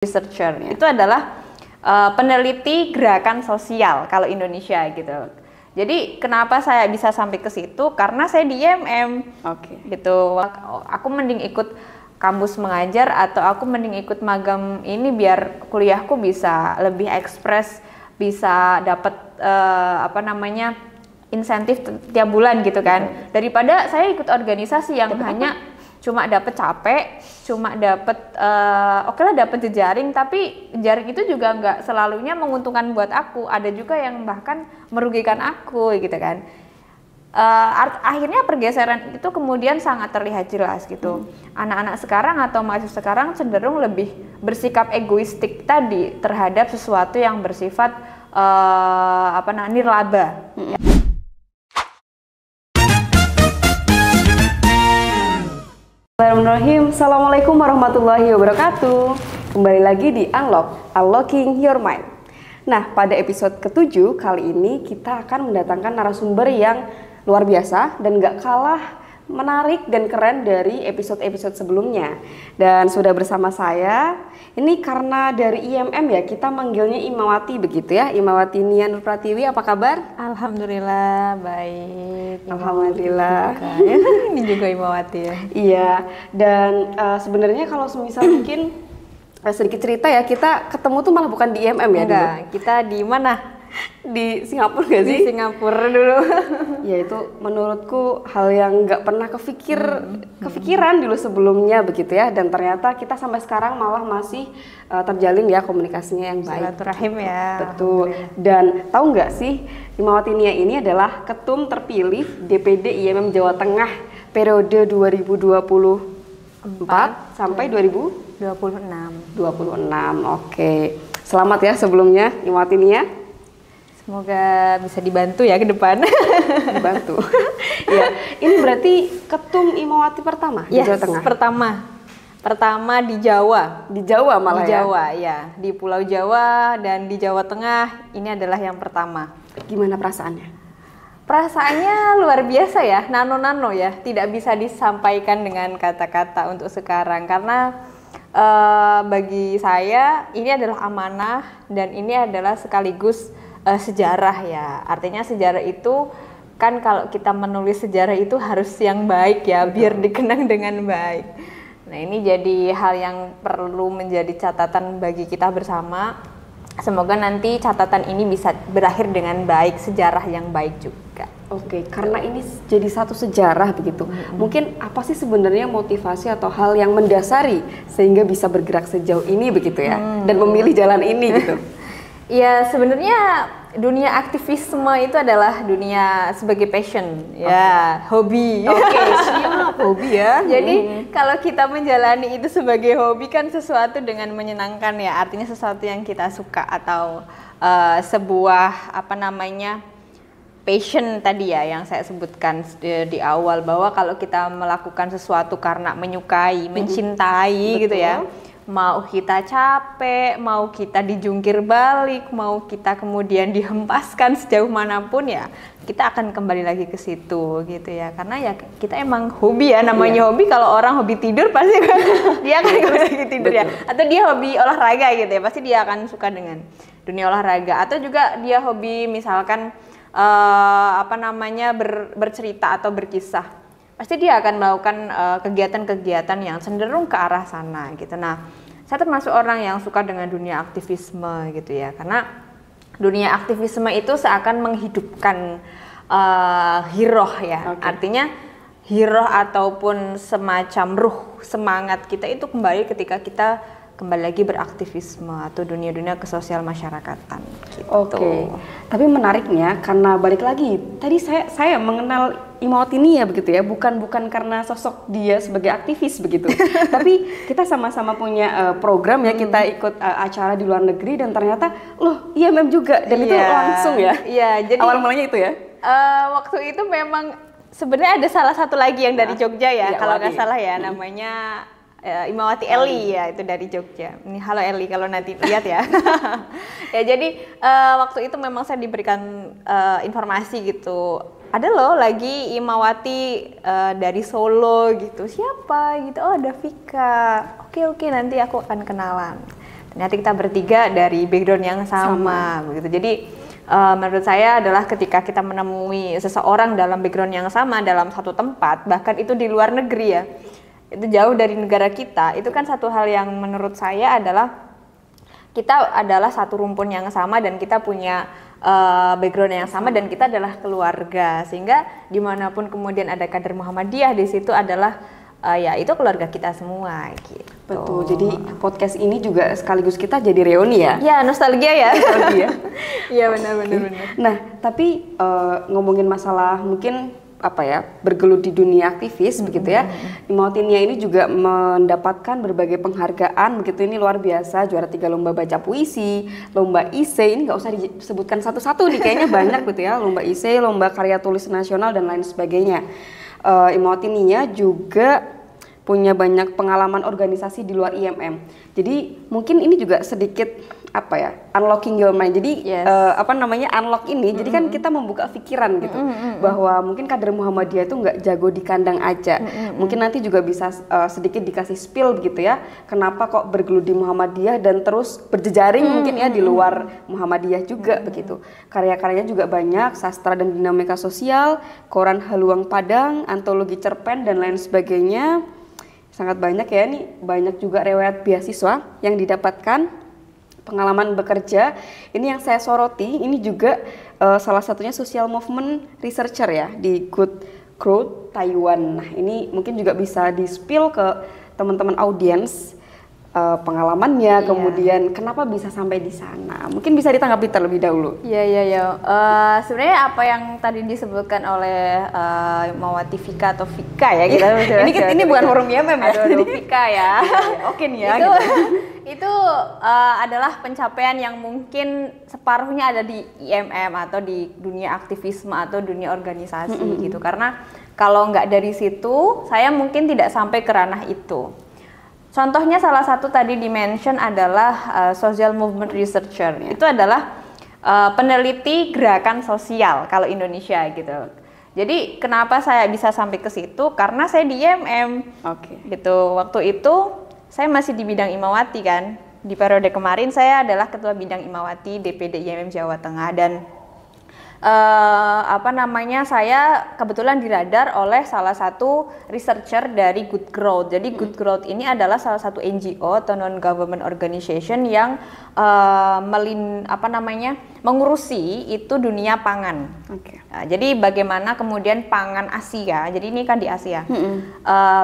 researcher itu adalah peneliti gerakan sosial kalau Indonesia gitu. Jadi kenapa saya bisa sampai ke situ? Karena saya di IMM. Gitu. Aku mending ikut kampus mengajar atau aku mending ikut magang ini biar kuliahku bisa lebih ekspres, bisa dapat insentif tiap bulan gitu kan. Daripada saya ikut organisasi yang hanya cuma dapat capek, cuma dapat oke lah dapat jejaring, tapi jejaring itu juga nggak selalunya menguntungkan buat aku. Ada juga yang bahkan merugikan aku gitu kan. Akhirnya pergeseran itu kemudian sangat terlihat jelas gitu. Anak-anak sekarang atau mahasiswa sekarang cenderung lebih bersikap egoistik tadi terhadap sesuatu yang bersifat nirlaba. Bismillahirrahmanirrahim. Assalamualaikum warahmatullahi wabarakatuh. Kembali lagi di Unlocking Your Mind. Nah, pada episode ke-7 kali ini kita akan mendatangkan narasumber yang luar biasa dan gak kalah menarik dan keren dari episode-episode sebelumnya. Dan sudah bersama saya, ini karena dari IMM ya, kita manggilnya Imawati begitu ya. Imawati Nia Nur Pratiwi, apa kabar? Alhamdulillah, baik. Alhamdulillah. Ini juga Imawati ya. Iya, dan sebenarnya kalau semisal mungkin sedikit cerita ya, kita ketemu tuh malah bukan di IMM ya. Enggak, dulu. kita di mana? Di Singapura gak sih? Di Singapura dulu. Ya itu menurutku hal yang nggak pernah kepikiran dulu sebelumnya begitu ya, dan ternyata kita sampai sekarang malah masih terjalin ya komunikasinya yang baik. Silaturahim ya. Betul. Dan tahu nggak sih, Imawati Nia ini adalah ketum terpilih DPD IMM Jawa Tengah periode 2024 sampai 2026. Oke. Selamat ya sebelumnya Imawati Nia. Semoga bisa dibantu ya ke depan. Dibantu. Ya, ini berarti ketum Imawati pertama di Jawa Tengah. Pertama di Jawa. Di Jawa malah di Jawa, ya. Di Pulau Jawa dan di Jawa Tengah ini adalah yang pertama. Gimana perasaannya? Perasaannya luar biasa ya, nano-nano ya. Tidak bisa disampaikan dengan kata-kata untuk sekarang karena bagi saya ini adalah amanah dan ini adalah sekaligus sejarah ya. Artinya sejarah itu kan kalau kita menulis sejarah itu harus yang baik ya. Betul. Biar dikenang dengan baik. Nah, ini jadi hal yang perlu menjadi catatan bagi kita bersama. Semoga nanti catatan ini bisa berakhir dengan baik, sejarah yang baik juga. Oke, karena ini jadi satu sejarah begitu. Mungkin apa sih sebenarnya motivasi atau hal yang mendasari sehingga bisa bergerak sejauh ini begitu ya, dan memilih jalan ini gitu? Ya, sebenarnya dunia aktivisme itu adalah dunia sebagai passion, ya, hobi. Oke, siap, hobi ya. Jadi kalau kita menjalani itu sebagai hobi kan sesuatu dengan menyenangkan ya, artinya sesuatu yang kita suka atau sebuah passion tadi ya yang saya sebutkan di awal, bahwa kalau kita melakukan sesuatu karena menyukai, mencintai gitu ya. Mau kita capek, mau kita dijungkir balik, mau kita kemudian dihempaskan sejauh manapun ya, kita akan kembali lagi ke situ gitu ya. Karena ya kita emang hobi ya, namanya hobi. Kalau orang hobi tidur pasti kan dia akan kembali lagi tidur ya. Atau dia hobi olahraga gitu ya, pasti dia akan suka dengan dunia olahraga. Atau juga dia hobi misalkan bercerita atau berkisah. Pasti dia akan melakukan kegiatan-kegiatan yang cenderung ke arah sana gitu. Nah, saya termasuk orang yang suka dengan dunia aktivisme gitu ya, karena dunia aktivisme itu seakan menghidupkan hiroh ya. Artinya hiroh ataupun semacam ruh semangat kita itu kembali ketika kita kembali lagi beraktivisme atau dunia-dunia kesosial masyarakatan gitu. Oke. Tapi menariknya karena balik lagi tadi saya mengenal Imawati Nia begitu ya, bukan karena sosok dia sebagai aktivis begitu. Tapi kita sama-sama punya program ya, kita ikut acara di luar negeri dan ternyata loh IMM juga, dan itu langsung ya. Iya, jadi awal mulanya itu ya. Waktu itu memang sebenarnya ada salah satu lagi yang dari Jogja ya, kalau nggak salah ya, namanya Imawati Eli ya, itu dari Jogja. Ini halo Eli kalau nanti lihat ya. Ya jadi waktu itu memang saya diberikan informasi gitu. Ada loh lagi Imawati dari Solo gitu. Siapa gitu? Oh, ada Vika. Oke, nanti aku akan kenalan. ternyata kita bertiga dari background yang sama. Begitu. Jadi menurut saya adalah ketika kita menemui seseorang dalam background yang sama dalam satu tempat, bahkan itu di luar negeri ya, itu jauh dari negara kita, itu kan satu hal yang menurut saya adalah kita adalah satu rumpun yang sama dan kita punya background yang sama dan kita adalah keluarga, sehingga dimanapun kemudian ada kader Muhammadiyah di situ adalah ya itu keluarga kita semua gitu. Betul. Jadi podcast ini juga sekaligus kita jadi reuni ya. Ya, nostalgia ya. Nostalgia. Iya benar. Nah, tapi ngomongin masalah mungkin apa ya, bergelut di dunia aktivis begitu ya. Imawatinia ini juga mendapatkan berbagai penghargaan begitu, ini luar biasa, juara 3 lomba baca puisi, lomba ISE, ini nggak usah disebutkan satu-satu nih, kayaknya banyak gitu ya, lomba ISE, lomba karya tulis nasional dan lain sebagainya. Imawatinia juga punya banyak pengalaman organisasi di luar IMM. Jadi mungkin ini juga sedikit apa ya, unlocking your mind. Jadi unlock ini. Jadi kan kita membuka pikiran gitu, bahwa mungkin kader Muhammadiyah itu nggak jago di kandang aja. Mungkin nanti juga bisa sedikit dikasih spill begitu ya. Kenapa kok bergelut di Muhammadiyah dan terus berjejaring mungkin ya di luar Muhammadiyah juga begitu. Karya-karyanya juga banyak, sastra dan dinamika sosial, koran Haluang Padang, antologi cerpen dan lain sebagainya. Sangat banyak ya, ini banyak juga riwayat beasiswa yang didapatkan, pengalaman bekerja. Ini yang saya soroti, ini juga salah satunya social movement researcher ya di Good Growth Taiwan. Nah, ini mungkin juga bisa di-spill ke teman-teman audiens pengalamannya, kemudian kenapa bisa sampai di sana. Mungkin bisa ditanggapi terlebih dahulu. Iya. Sebenarnya apa yang tadi disebutkan oleh Mawati Vika atau Vika ya kita. ini bukan forum IMM ya. Aduh, Vika ya. Oke nih ya. Itu adalah pencapaian yang mungkin separuhnya ada di IMM atau di dunia aktivisme atau dunia organisasi gitu. Karena kalau nggak dari situ, saya mungkin tidak sampai ke ranah itu. Contohnya salah satu tadi di-mention adalah social movement researcher. Itu adalah peneliti gerakan sosial kalau Indonesia gitu. Jadi kenapa saya bisa sampai ke situ? Karena saya di IMM. Gitu. Waktu itu saya masih di bidang Imawati kan. Di periode kemarin saya adalah ketua bidang Imawati DPD IMM Jawa Tengah dan saya kebetulan diradar oleh salah satu researcher dari Good Growth. Jadi Good Growth ini adalah salah satu NGO atau non-government organization yang mengurusi itu dunia pangan. Jadi bagaimana kemudian pangan Asia, jadi ini kan di Asia,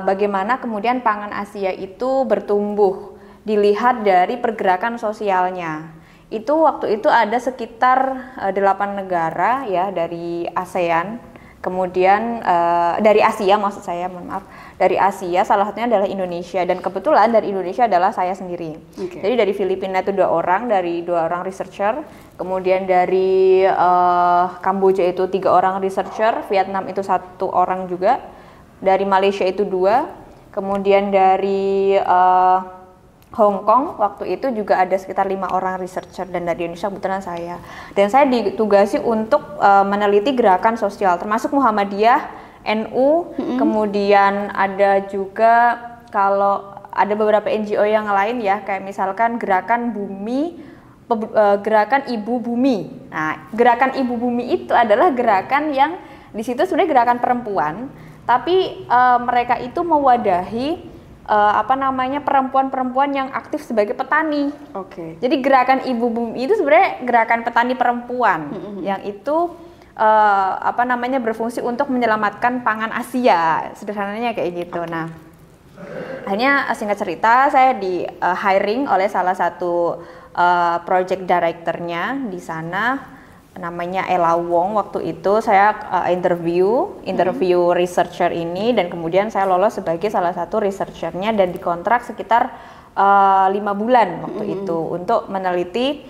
bagaimana kemudian pangan Asia itu bertumbuh dilihat dari pergerakan sosialnya. Itu waktu itu ada sekitar 8 negara ya dari ASEAN, kemudian dari Asia maksud saya, dari Asia salah satunya adalah Indonesia dan kebetulan dari Indonesia adalah saya sendiri. Jadi dari Filipina itu 2 orang, dari 2 orang researcher, kemudian dari Kamboja itu 3 orang researcher, Vietnam itu 1 orang juga, dari Malaysia itu 2, kemudian dari Hong Kong waktu itu juga ada sekitar 5 orang researcher dan dari Indonesia kebetulan saya. Dan saya ditugasi untuk meneliti gerakan sosial termasuk Muhammadiyah, NU, kemudian ada juga kalau ada beberapa NGO yang lain ya, kayak misalkan gerakan bumi, gerakan Ibu Bumi. Nah, gerakan Ibu Bumi itu adalah gerakan yang di situ sebenarnya gerakan perempuan, tapi mereka itu mewadahi perempuan-perempuan yang aktif sebagai petani. Jadi gerakan Ibu Bumi itu sebenarnya gerakan petani perempuan yang itu berfungsi untuk menyelamatkan pangan Asia, sederhananya kayak gitu. Nah, akhirnya singkat cerita saya di hiring oleh salah satu project directornya di sana, namanya Ella Wong. Waktu itu saya interview researcher ini dan kemudian saya lolos sebagai salah satu researchernya dan dikontrak sekitar 5 bulan waktu itu untuk meneliti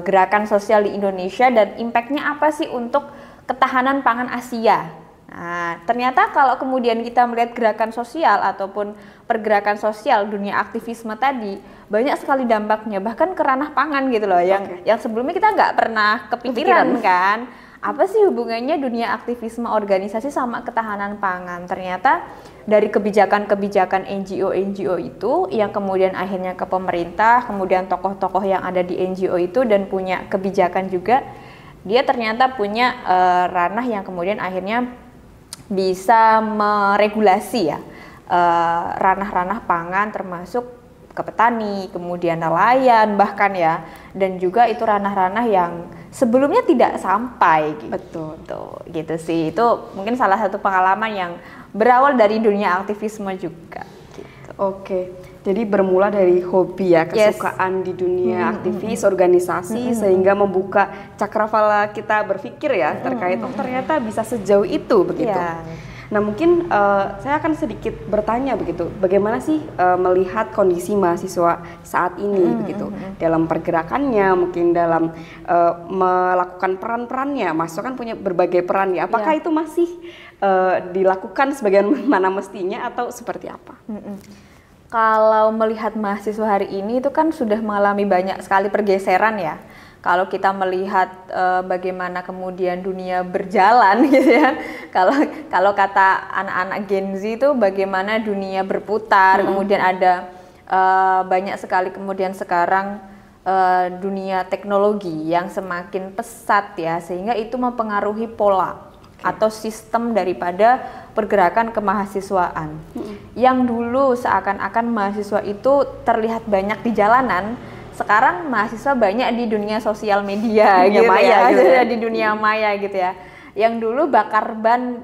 gerakan sosial di Indonesia dan impactnya apa sih untuk ketahanan pangan Asia. Nah, ternyata kalau kemudian kita melihat gerakan sosial ataupun pergerakan sosial dunia aktivisme tadi, banyak sekali dampaknya, bahkan ke ranah pangan gitu loh, yang sebelumnya kita nggak pernah kepikiran kan. apa sih hubungannya dunia aktivisme organisasi sama ketahanan pangan? Ternyata dari kebijakan-kebijakan NGO itu yang kemudian akhirnya ke pemerintah, kemudian tokoh-tokoh yang ada di NGO itu dan punya kebijakan juga, dia ternyata punya ranah yang kemudian akhirnya bisa meregulasi ya ranah-ranah pangan termasuk ke petani, kemudian nelayan bahkan ya, dan juga itu ranah-ranah yang sebelumnya tidak sampai gitu. Betul. Tuh, gitu sih. Itu mungkin salah satu pengalaman yang berawal dari dunia aktivisme juga. Gitu. Oke, jadi bermula dari hobi ya, kesukaan di dunia aktivis, organisasi, sehingga membuka cakrawala kita berpikir ya terkait ternyata bisa sejauh itu begitu. Yeah. Nah mungkin saya akan sedikit bertanya begitu, bagaimana sih melihat kondisi mahasiswa saat ini begitu dalam pergerakannya, mungkin dalam melakukan peran-perannya. Mahasiswa kan punya berbagai peran ya, apakah itu masih dilakukan sebagaimana mestinya atau seperti apa? Kalau melihat mahasiswa hari ini itu kan sudah mengalami banyak sekali pergeseran ya. Kalau kita melihat bagaimana kemudian dunia berjalan gitu ya. Kalau kata anak-anak Gen Z itu bagaimana dunia berputar, kemudian ada banyak sekali kemudian sekarang dunia teknologi yang semakin pesat ya, sehingga itu mempengaruhi pola atau sistem daripada pergerakan kemahasiswaan. Yang dulu seakan-akan mahasiswa itu terlihat banyak di jalanan, sekarang mahasiswa banyak di dunia sosial media gitu maya, gitu ya, di dunia maya gitu ya. Yang dulu bakar ban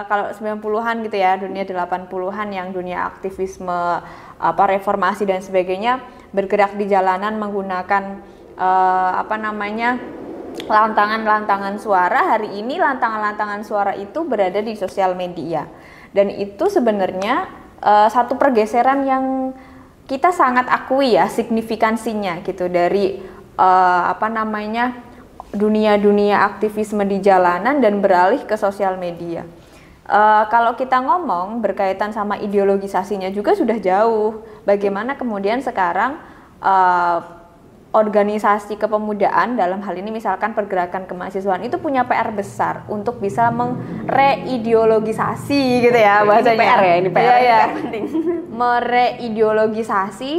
kalau 90-an gitu ya, dunia 80-an yang dunia aktivisme reformasi dan sebagainya, bergerak di jalanan menggunakan lantangan-lantangan suara. Hari ini lantangan-lantangan suara itu berada di sosial media. Dan itu sebenarnya satu pergeseran yang kita sangat akui ya signifikansinya gitu dari dunia-dunia aktivisme di jalanan dan beralih ke sosial media. Kalau kita ngomong berkaitan sama ideologisasinya juga sudah jauh. Bagaimana kemudian sekarang organisasi kepemudaan dalam hal ini misalkan pergerakan kemahasiswaan itu punya PR besar untuk bisa mereideologisasi gitu ya bahasanya. Ini PR ya, PR penting. Mereideologisasi,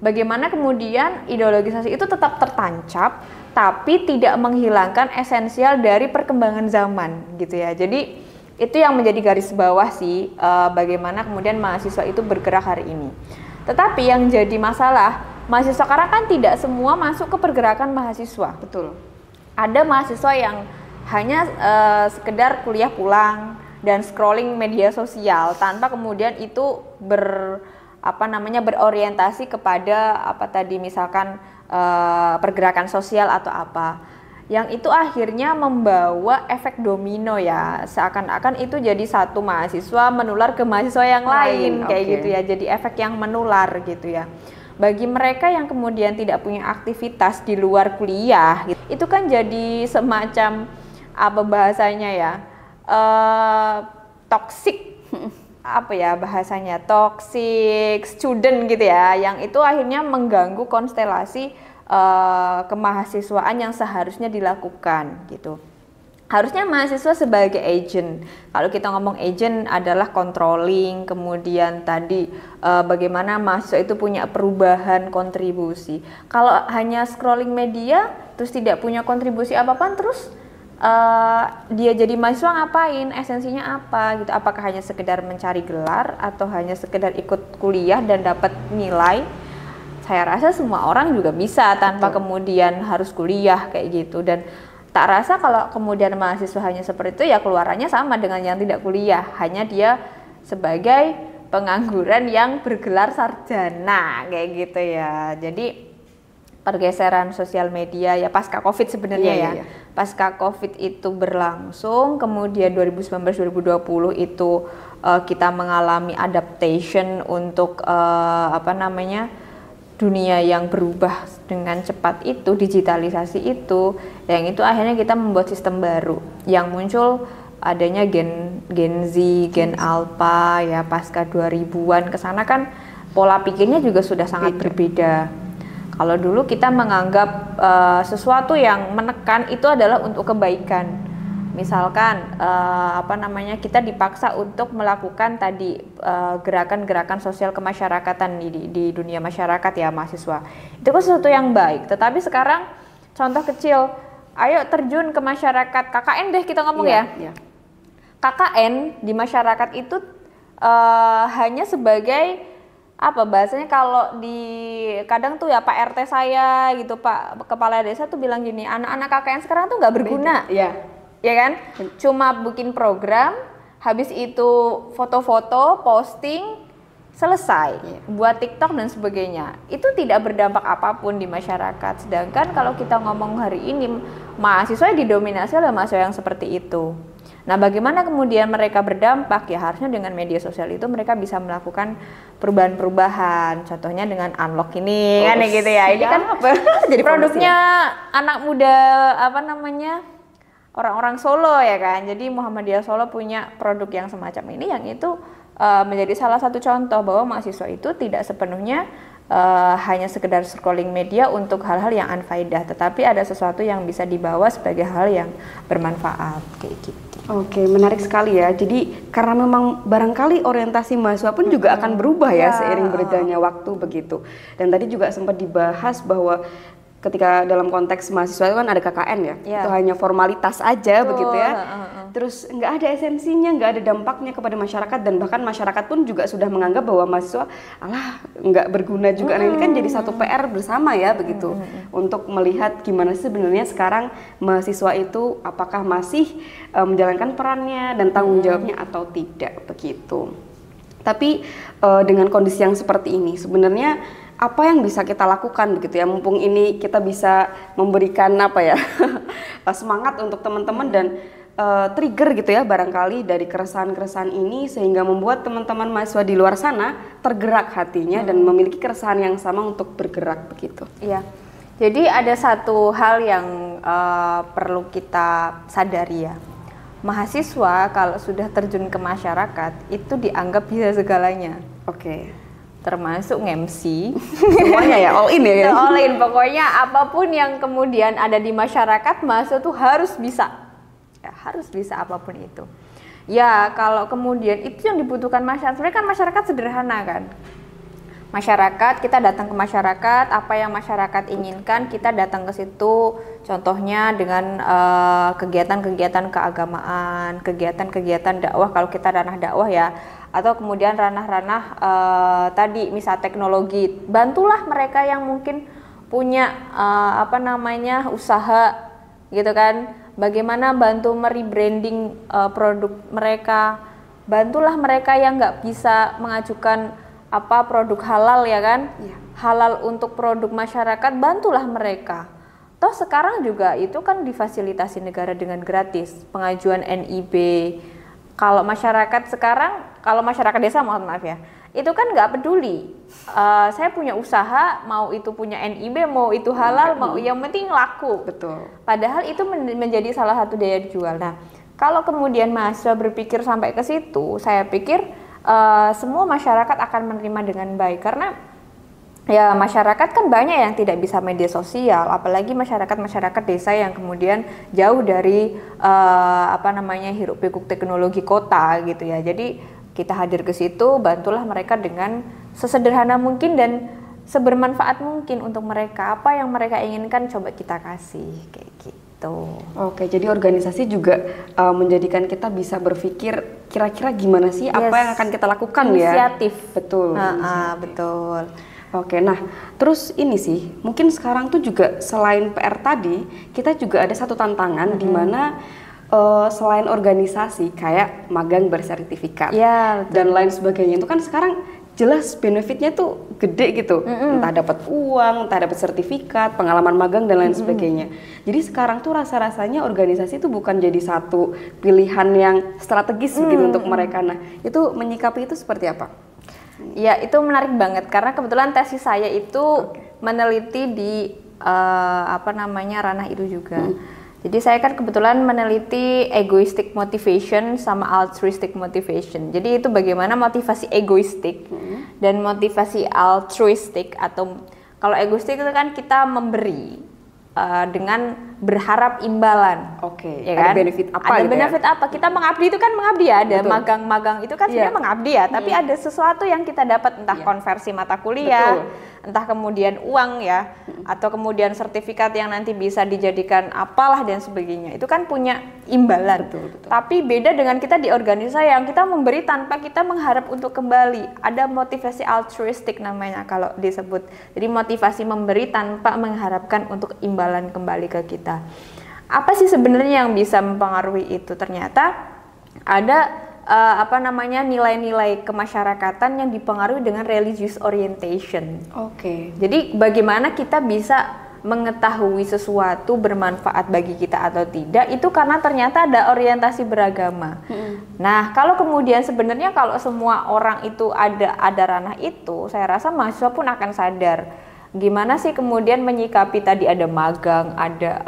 bagaimana kemudian ideologisasi itu tetap tertancap tapi tidak menghilangkan esensial dari perkembangan zaman gitu ya. Jadi itu yang menjadi garis bawah sih bagaimana kemudian mahasiswa itu bergerak hari ini. Tetapi yang jadi masalah, mahasiswa sekarang kan tidak semua masuk ke pergerakan mahasiswa. Betul. Ada mahasiswa yang hanya sekedar kuliah pulang dan scrolling media sosial tanpa kemudian itu berorientasi kepada misalkan pergerakan sosial atau apa. Yang itu akhirnya membawa efek domino ya, seakan-akan itu jadi satu mahasiswa menular ke mahasiswa yang lain kayak gitu ya, jadi efek yang menular gitu ya. Bagi mereka yang kemudian tidak punya aktivitas di luar kuliah, itu kan jadi semacam toxic toxic student gitu ya, yang itu akhirnya mengganggu konstelasi kemahasiswaan yang seharusnya dilakukan gitu. Harusnya mahasiswa sebagai agent. Kalau kita ngomong agent adalah controlling, kemudian tadi bagaimana mahasiswa itu punya perubahan kontribusi. Kalau hanya scrolling media terus tidak punya kontribusi apa-apa, terus dia jadi mahasiswa ngapain? Esensinya apa gitu? Apakah hanya sekedar mencari gelar atau hanya sekedar ikut kuliah dan dapat nilai? Saya rasa semua orang juga bisa tanpa kemudian harus kuliah kayak gitu. Dan tak rasa kalau kemudian mahasiswa hanya seperti itu ya keluarannya sama dengan yang tidak kuliah, hanya dia sebagai pengangguran yang bergelar sarjana kayak gitu ya. Jadi pergeseran sosial media ya pasca Covid sebenarnya pasca Covid itu berlangsung, kemudian 2019-2020 itu kita mengalami adaptation untuk dunia yang berubah dengan cepat itu, digitalisasi itu, yang itu akhirnya kita membuat sistem baru yang muncul adanya Gen Z, Gen Alpha ya pasca 2000-an ke sana kan pola pikirnya juga sudah sangat berbeda. Kalau dulu kita menganggap sesuatu yang menekan itu adalah untuk kebaikan. Misalkan kita dipaksa untuk melakukan tadi gerakan-gerakan sosial kemasyarakatan di dunia masyarakat ya mahasiswa. Itu kan sesuatu yang baik. Tetapi sekarang contoh kecil, ayo terjun ke masyarakat, KKN deh kita ngomong ya. KKN di masyarakat itu hanya sebagai bahasanya kalau di kadang tuh ya Pak RT saya gitu, Pak Kepala Desa tuh bilang gini, anak-anak KKN sekarang tuh nggak berguna. Ya kan? Cuma bikin program, habis itu foto-foto, posting, selesai. Buat TikTok dan sebagainya. Itu tidak berdampak apapun di masyarakat. Sedangkan kalau kita ngomong hari ini, mahasiswa didominasi oleh mahasiswa yang seperti itu. Nah, bagaimana kemudian mereka berdampak? Ya harusnya dengan media sosial itu mereka bisa melakukan perubahan-perubahan. Contohnya dengan unlock ini kan gitu ya. Ini kan jadi produknya anak muda orang-orang Solo ya kan. Jadi Muhammadiyah Solo punya produk yang semacam ini yang itu menjadi salah satu contoh bahwa mahasiswa itu tidak sepenuhnya hanya sekedar scrolling media untuk hal-hal yang unfaedah, tetapi ada sesuatu yang bisa dibawa sebagai hal yang bermanfaat kayak gitu. Oke, menarik sekali ya. Jadi karena memang barangkali orientasi mahasiswa pun juga akan berubah ya seiring berjalannya waktu begitu. Dan tadi juga sempat dibahas bahwa ketika dalam konteks mahasiswa itu kan ada KKN ya, itu hanya formalitas aja begitu ya. Terus nggak ada esensinya, nggak ada dampaknya kepada masyarakat, dan bahkan masyarakat pun juga sudah menganggap bahwa mahasiswa nggak berguna juga. Nah ini kan jadi satu PR bersama ya begitu, untuk melihat gimana sih sebenarnya sekarang mahasiswa itu apakah masih menjalankan perannya dan tanggung jawabnya atau tidak begitu. Tapi dengan kondisi yang seperti ini sebenarnya apa yang bisa kita lakukan begitu ya, mumpung ini kita bisa memberikan semangat untuk teman-teman dan trigger gitu ya barangkali dari keresahan-keresahan ini sehingga membuat teman-teman mahasiswa di luar sana tergerak hatinya dan memiliki keresahan yang sama untuk bergerak begitu. Iya. Jadi ada satu hal yang perlu kita sadari ya. Mahasiswa kalau sudah terjun ke masyarakat itu dianggap bisa segalanya. Oke. Termasuk MC. Semuanya ya, all in ya. All in, pokoknya apapun yang kemudian ada di masyarakat, mahasiswa tuh harus bisa. Ya, harus bisa apapun itu. Ya, kalau kemudian itu yang dibutuhkan masyarakat. Sebenarnya kan masyarakat sederhana kan. Masyarakat, kita datang ke masyarakat, apa yang masyarakat inginkan, kita datang ke situ. Contohnya dengan kegiatan-kegiatan keagamaan, kegiatan-kegiatan dakwah kalau kita ranah dakwah ya. Atau kemudian ranah-ranah tadi misal teknologi, bantulah mereka yang mungkin punya usaha gitu kan, bagaimana bantu merebranding produk mereka, bantulah mereka yang nggak bisa mengajukan produk halal ya kan, halal untuk produk masyarakat, bantulah mereka. Toh sekarang juga itu kan difasilitasi negara dengan gratis, pengajuan NIB. Kalau masyarakat sekarang, kalau masyarakat desa mohon maaf ya, itu kan nggak peduli. Saya punya usaha, mau itu punya NIB, mau itu halal, mau yang penting laku. Betul. Padahal itu menjadi salah satu daya jual. Nah, kalau kemudian mahasiswa berpikir sampai ke situ, saya pikir semua masyarakat akan menerima dengan baik karena ya masyarakat kan banyak yang tidak bisa media sosial, apalagi masyarakat desa yang kemudian jauh dari hiruk pikuk teknologi kota gitu ya. Jadi kita hadir ke situ, bantulah mereka dengan sesederhana mungkin dan sebermanfaat mungkin untuk mereka. Apa yang mereka inginkan coba kita kasih kayak gitu. Oke, jadi organisasi juga menjadikan kita bisa berpikir kira-kira gimana sih apa yang akan kita lakukan ya. Inisiatif. Betul. Betul. Oke, nah terus ini sih, mungkin sekarang tuh juga selain PR tadi, kita juga ada satu tantangan di mana selain organisasi kayak magang bersertifikat dan lain sebagainya, itu kan sekarang jelas benefitnya tuh gede gitu, entah dapat uang, entah dapat sertifikat, pengalaman magang dan lain sebagainya. Jadi sekarang tuh rasa-rasanya organisasi tuh bukan jadi satu pilihan yang strategis gitu untuk mereka. Nah itu menyikapi itu seperti apa? Ya itu menarik banget karena kebetulan tesis saya itu meneliti di ranah itu juga. Jadi saya kan kebetulan meneliti egoistic motivation sama altruistic motivation. Jadi itu bagaimana motivasi egoistik dan motivasi altruistik, atau kalau egoistik itu kan kita memberi dengan berharap imbalan. Oke. Ya Ada kan? benefit apa? Ada gitu benefit ya? apa? Kita mengabdi itu kan mengabdi ya. Ada Betul. magang-magang itu kan sebenarnya mengabdi ya. Tapi ada sesuatu yang kita dapat, entah konversi mata kuliah, entah kemudian uang ya, atau kemudian sertifikat yang nanti bisa dijadikan apalah dan sebagainya. Itu kan punya imbalan. Betul. Tapi beda dengan kita di organisasi yang kita memberi tanpa kita mengharap untuk kembali. Ada motivasi altruistik namanya kalau disebut. Jadi motivasi memberi tanpa mengharapkan untuk imbalan kembali ke kita. Apa sih sebenarnya yang bisa mempengaruhi itu? Ternyata ada nilai-nilai kemasyarakatan yang dipengaruhi dengan religious orientation. Oke. Jadi bagaimana kita bisa mengetahui sesuatu bermanfaat bagi kita atau tidak itu karena ternyata ada orientasi beragama. Nah, kalau kemudian sebenarnya kalau semua orang itu ada ranah itu, saya rasa mahasiswa pun akan sadar gimana sih kemudian menyikapi tadi ada magang, ada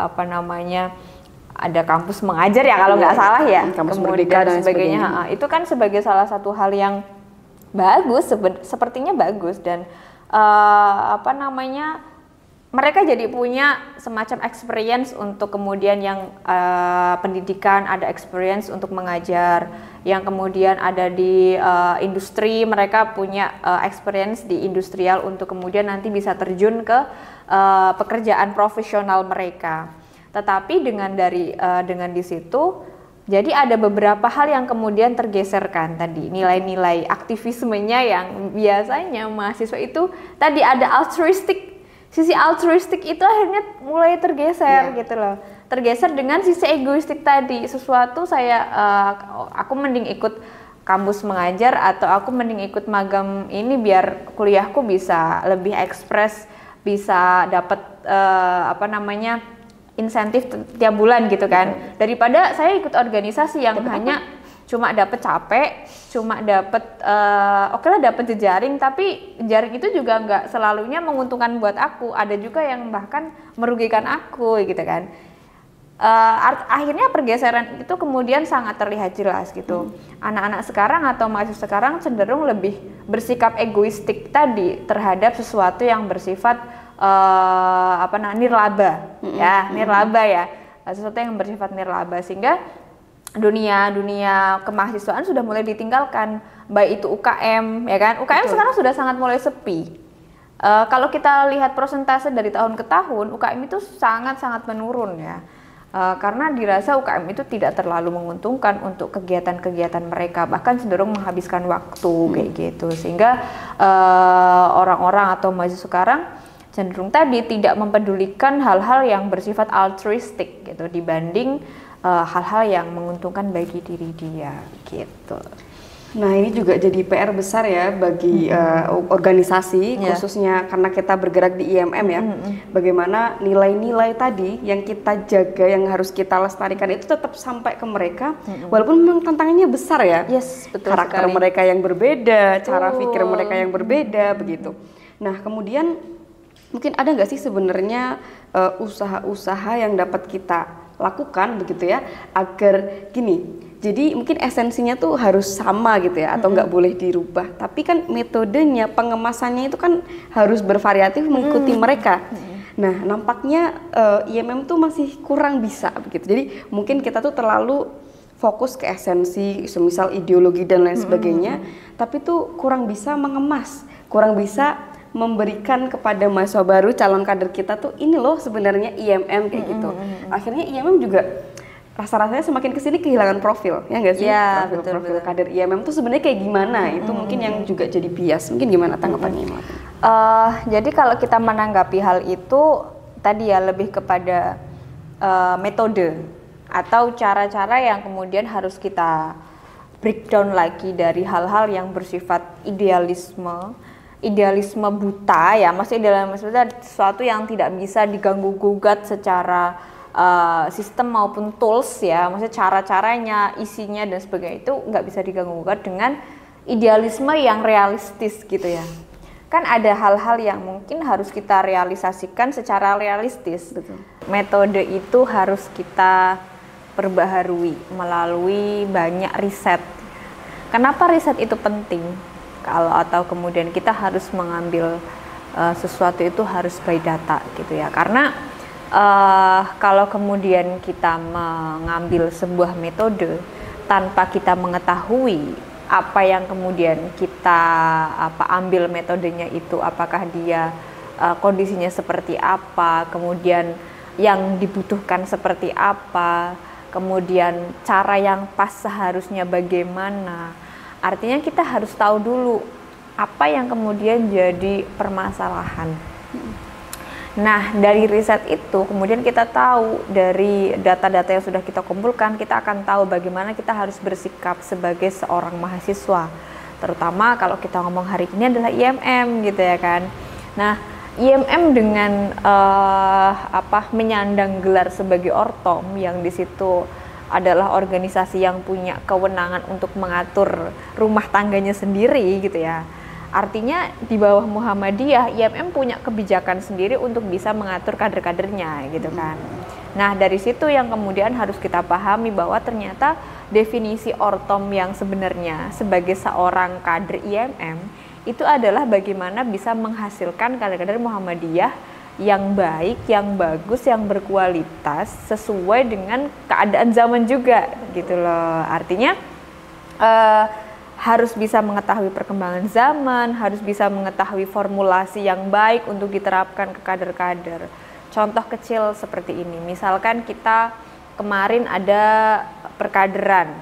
ada kampus mengajar ya kalau nggak salah ya, kampus kemudian merdeka dan sebagainya. Itu kan sebagai salah satu hal yang bagus, sepertinya bagus dan mereka jadi punya semacam experience untuk kemudian yang pendidikan, ada experience untuk mengajar, yang kemudian ada di industri, mereka punya experience di industrial untuk kemudian nanti bisa terjun ke pekerjaan profesional mereka. Tetapi dengan di situ, jadi ada beberapa hal yang kemudian tergeserkan tadi, nilai-nilai aktivismenya yang biasanya mahasiswa itu tadi ada sisi altruistik itu akhirnya mulai tergeser gitu loh. Tergeser dengan sisi egoistik tadi. Sesuatu aku mending ikut kampus mengajar atau aku mending ikut magang ini biar kuliahku bisa lebih ekspres, bisa dapat insentif tiap bulan gitu kan. Daripada saya ikut organisasi yang hanya cuma dapat capek, cuma dapat dapat jejaring, tapi jejaring itu juga nggak selalunya menguntungkan buat aku. Ada juga yang bahkan merugikan aku gitu kan. Akhirnya pergeseran itu kemudian sangat terlihat jelas gitu. Anak-anak sekarang atau mahasiswa sekarang cenderung lebih bersikap egoistik tadi terhadap sesuatu yang bersifat nirlaba ya, sesuatu yang bersifat nirlaba, sehingga dunia kemahasiswaan sudah mulai ditinggalkan, baik itu UKM ya kan. UKM sekarang sudah sangat mulai sepi. Kalau kita lihat persentase dari tahun ke tahun, UKM itu sangat menurun ya. Karena dirasa UKM itu tidak terlalu menguntungkan untuk kegiatan-kegiatan mereka, bahkan cenderung menghabiskan waktu kayak gitu, sehingga orang-orang atau mahasiswa sekarang cenderung tadi tidak mempedulikan hal-hal yang bersifat altruistik gitu dibanding hal-hal yang menguntungkan bagi diri dia gitu. Nah, ini juga jadi PR besar ya bagi organisasi, khususnya karena kita bergerak di IMM ya. Bagaimana nilai-nilai tadi yang kita jaga, yang harus kita lestarikan itu tetap sampai ke mereka, walaupun memang tantangannya besar ya. Yes, betul karakter sekali. mereka yang berbeda, cara pikir mereka yang berbeda begitu. Nah, kemudian mungkin ada nggak sih sebenarnya usaha-usaha yang dapat kita lakukan begitu ya, agar gini, jadi mungkin esensinya tuh harus sama gitu ya, atau nggak boleh dirubah, tapi kan metodenya, pengemasannya itu kan harus bervariatif mengikuti mereka. Nah, nampaknya IMM tuh masih kurang bisa begitu, jadi mungkin kita tuh terlalu fokus ke esensi, semisal ideologi dan lain sebagainya, tapi tuh kurang bisa mengemas, kurang bisa memberikan kepada mahasiswa baru, calon kader kita tuh ini loh sebenarnya IMM kayak gitu. Akhirnya IMM juga rasa-rasanya semakin kesini kehilangan profil, ya nggak sih? Ya, Profil kader IMM tuh sebenarnya kayak gimana? Itu mungkin yang juga jadi bias. Mungkin gimana tanggapannya? Jadi kalau kita menanggapi hal itu tadi ya lebih kepada metode atau cara-cara yang kemudian harus kita breakdown lagi dari hal-hal yang bersifat idealisme buta ya, maksudnya sesuatu yang tidak bisa diganggu gugat secara sistem maupun tools ya, maksudnya cara-caranya, isinya dan sebagainya itu nggak bisa diganggu gugat dengan idealisme yang realistis gitu ya. Kan ada hal-hal yang mungkin harus kita realisasikan secara realistis. Betul. Metode itu harus kita perbaharui melalui banyak riset. Kenapa riset itu penting? Atau kemudian kita harus mengambil sesuatu itu harus by data gitu ya, karena Kalau kemudian kita mengambil sebuah metode tanpa kita mengetahui apa yang kemudian kita ambil metodenya itu, apakah dia kondisinya seperti apa, kemudian yang dibutuhkan seperti apa, kemudian cara yang pas seharusnya bagaimana. Artinya kita harus tahu dulu apa yang kemudian jadi permasalahan. Nah, dari riset itu kemudian kita tahu, dari data-data yang sudah kita kumpulkan, kita akan tahu bagaimana kita harus bersikap sebagai seorang mahasiswa. Terutama kalau kita ngomong hari ini adalah IMM gitu ya kan. Nah, IMM dengan menyandang gelar sebagai Ortom, yang di situ adalah organisasi yang punya kewenangan untuk mengatur rumah tangganya sendiri gitu ya. Artinya di bawah Muhammadiyah, IMM punya kebijakan sendiri untuk bisa mengatur kader-kadernya gitu kan. Nah, dari situ yang kemudian harus kita pahami bahwa ternyata definisi Ortom yang sebenarnya sebagai seorang kader IMM itu adalah bagaimana bisa menghasilkan kader-kader Muhammadiyah yang baik, yang bagus, yang berkualitas sesuai dengan keadaan zaman juga gitu loh. Artinya harus bisa mengetahui perkembangan zaman, harus bisa mengetahui formulasi yang baik untuk diterapkan ke kader-kader. Contoh kecil seperti ini, misalkan kita kemarin ada perkaderan,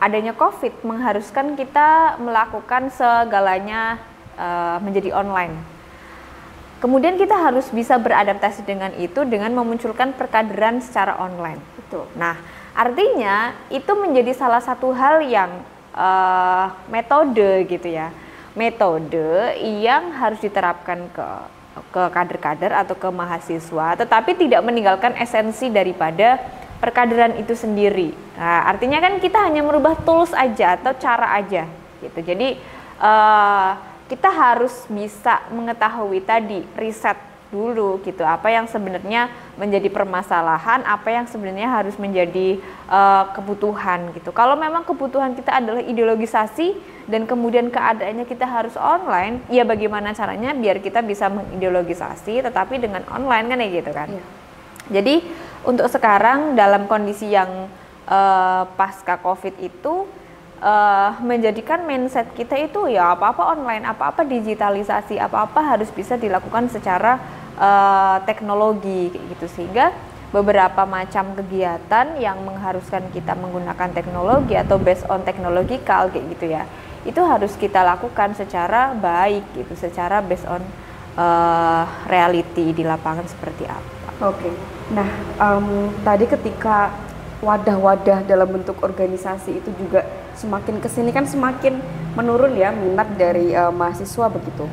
adanya COVID mengharuskan kita melakukan segalanya menjadi online. Kemudian kita harus bisa beradaptasi dengan itu dengan memunculkan perkaderan secara online. Betul. Nah, artinya itu menjadi salah satu hal yang metode gitu ya, metode yang harus diterapkan ke kader-kader atau ke mahasiswa, tetapi tidak meninggalkan esensi daripada perkaderan itu sendiri. Nah, artinya kan kita hanya merubah tools aja atau cara aja gitu. Jadi kita harus bisa mengetahui tadi, riset dulu gitu, apa yang sebenarnya menjadi permasalahan, apa yang sebenarnya harus menjadi kebutuhan gitu. Kalau memang kebutuhan kita adalah ideologisasi dan kemudian keadaannya kita harus online, ya bagaimana caranya biar kita bisa mengideologisasi tetapi dengan online kan ya gitu kan. Iya. Jadi untuk sekarang dalam kondisi yang pasca COVID itu menjadikan mindset kita itu ya apa-apa online, apa-apa digitalisasi, apa-apa harus bisa dilakukan secara teknologi kayak gitu, sehingga beberapa macam kegiatan yang mengharuskan kita menggunakan teknologi atau based on technological kayak gitu ya, itu harus kita lakukan secara baik gitu, secara based on reality di lapangan seperti apa. Oke. Nah, tadi ketika wadah-wadah dalam bentuk organisasi itu juga semakin kesini kan semakin menurun ya minat dari mahasiswa begitu.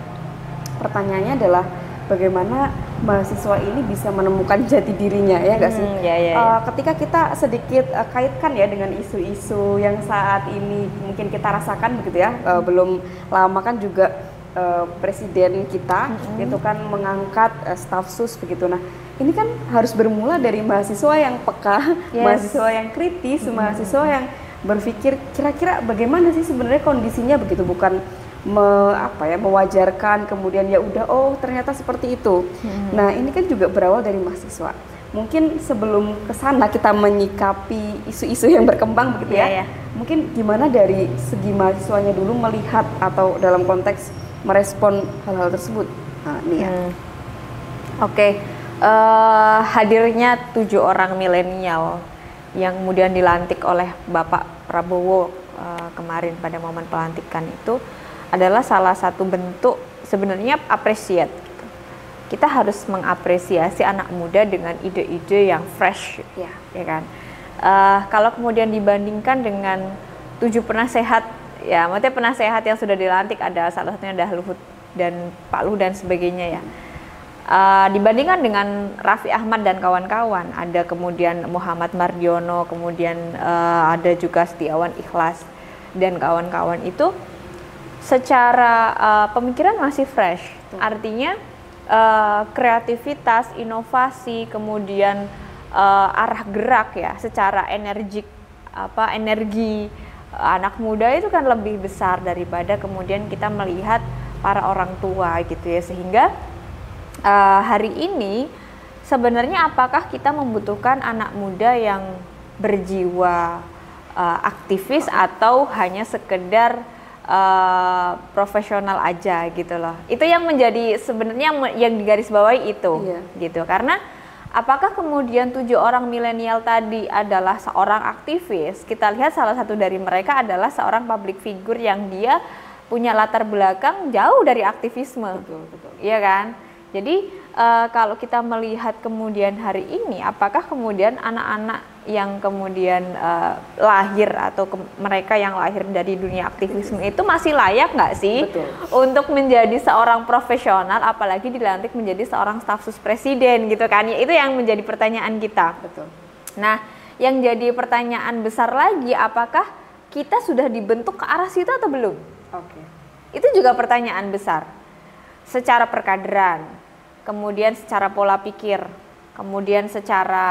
Pertanyaannya adalah bagaimana mahasiswa ini bisa menemukan jati dirinya ya nggak sih? Ketika kita sedikit kaitkan ya dengan isu-isu yang saat ini mungkin kita rasakan begitu ya, belum lama kan juga presiden kita itu kan mengangkat staf sus begitu. Nah, ini kan harus bermula dari mahasiswa yang peka, mahasiswa yang kritis, mahasiswa yang berpikir kira-kira bagaimana sih sebenarnya kondisinya begitu, bukan mewajarkan kemudian ya udah ternyata seperti itu. Nah, ini kan juga berawal dari mahasiswa. Mungkin sebelum ke sana kita menyikapi isu-isu yang berkembang begitu ya. Mungkin gimana dari segi mahasiswanya dulu melihat atau dalam konteks merespon hal-hal tersebut. Nah, ini ya. Oke. Hadirnya 7 orang milenial yang kemudian dilantik oleh Bapak Prabowo kemarin pada momen pelantikan itu adalah salah satu bentuk sebenarnya appreciate gitu. Kita harus mengapresiasi anak muda dengan ide-ide yang fresh ya kan. Kalau kemudian dibandingkan dengan 7 penasehat ya, maksudnya penasehat yang sudah dilantik, ada salah satunya ada Luhut dan Pak Luhut dan sebagainya ya. Dibandingkan dengan Raffi Ahmad dan kawan-kawan, ada kemudian Muhammad Mardiono, kemudian ada juga Setiawan Ikhlas dan kawan-kawan itu secara pemikiran masih fresh. Artinya kreativitas, inovasi, kemudian arah gerak ya, secara energi anak muda itu kan lebih besar daripada kemudian kita melihat para orang tua gitu ya, sehingga hari ini sebenarnya apakah kita membutuhkan anak muda yang berjiwa aktivis atau hanya sekedar profesional aja gitu loh. Itu yang menjadi sebenarnya yang digarisbawahi itu, gitu. Karena apakah kemudian 7 orang milenial tadi adalah seorang aktivis? Kita lihat salah satu dari mereka adalah seorang public figure yang dia punya latar belakang jauh dari aktivisme, iya kan? Jadi kalau kita melihat kemudian hari ini, apakah kemudian anak-anak yang kemudian lahir atau mereka yang lahir dari dunia aktivisme itu masih layak nggak sih untuk menjadi seorang profesional, apalagi dilantik menjadi seorang staf sus presiden gitu kan? Ya, itu yang menjadi pertanyaan kita. Betul. Nah, yang jadi pertanyaan besar lagi, apakah kita sudah dibentuk ke arah situ atau belum? Oke. Itu juga pertanyaan besar. Secara perkaderan, kemudian secara pola pikir, kemudian secara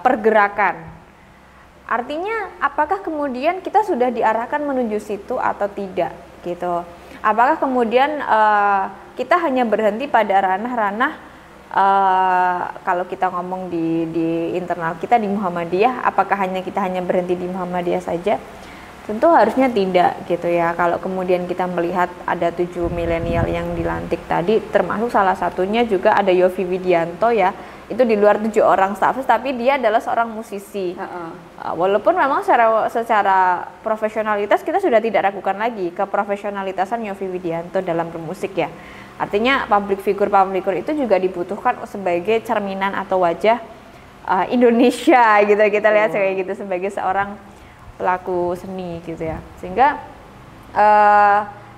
pergerakan. Artinya apakah kemudian kita sudah diarahkan menuju situ atau tidak gitu. Apakah kemudian kita hanya berhenti pada ranah-ranah kalau kita ngomong di internal kita di Muhammadiyah, apakah kita hanya berhenti di Muhammadiyah saja? Tentu harusnya tidak gitu ya. Kalau kemudian kita melihat ada 7 milenial yang dilantik tadi, termasuk salah satunya juga ada Yovie Widianto ya. Itu di luar 7 orang stafsus, tapi dia adalah seorang musisi. Walaupun memang secara profesionalitas kita sudah tidak ragukan lagi keprofesionalitasan Yovie Widianto dalam bermusik ya. Artinya public figure itu juga dibutuhkan sebagai cerminan atau wajah Indonesia gitu. Kita lihat kayak gitu sebagai seorang pelaku seni gitu ya. Sehingga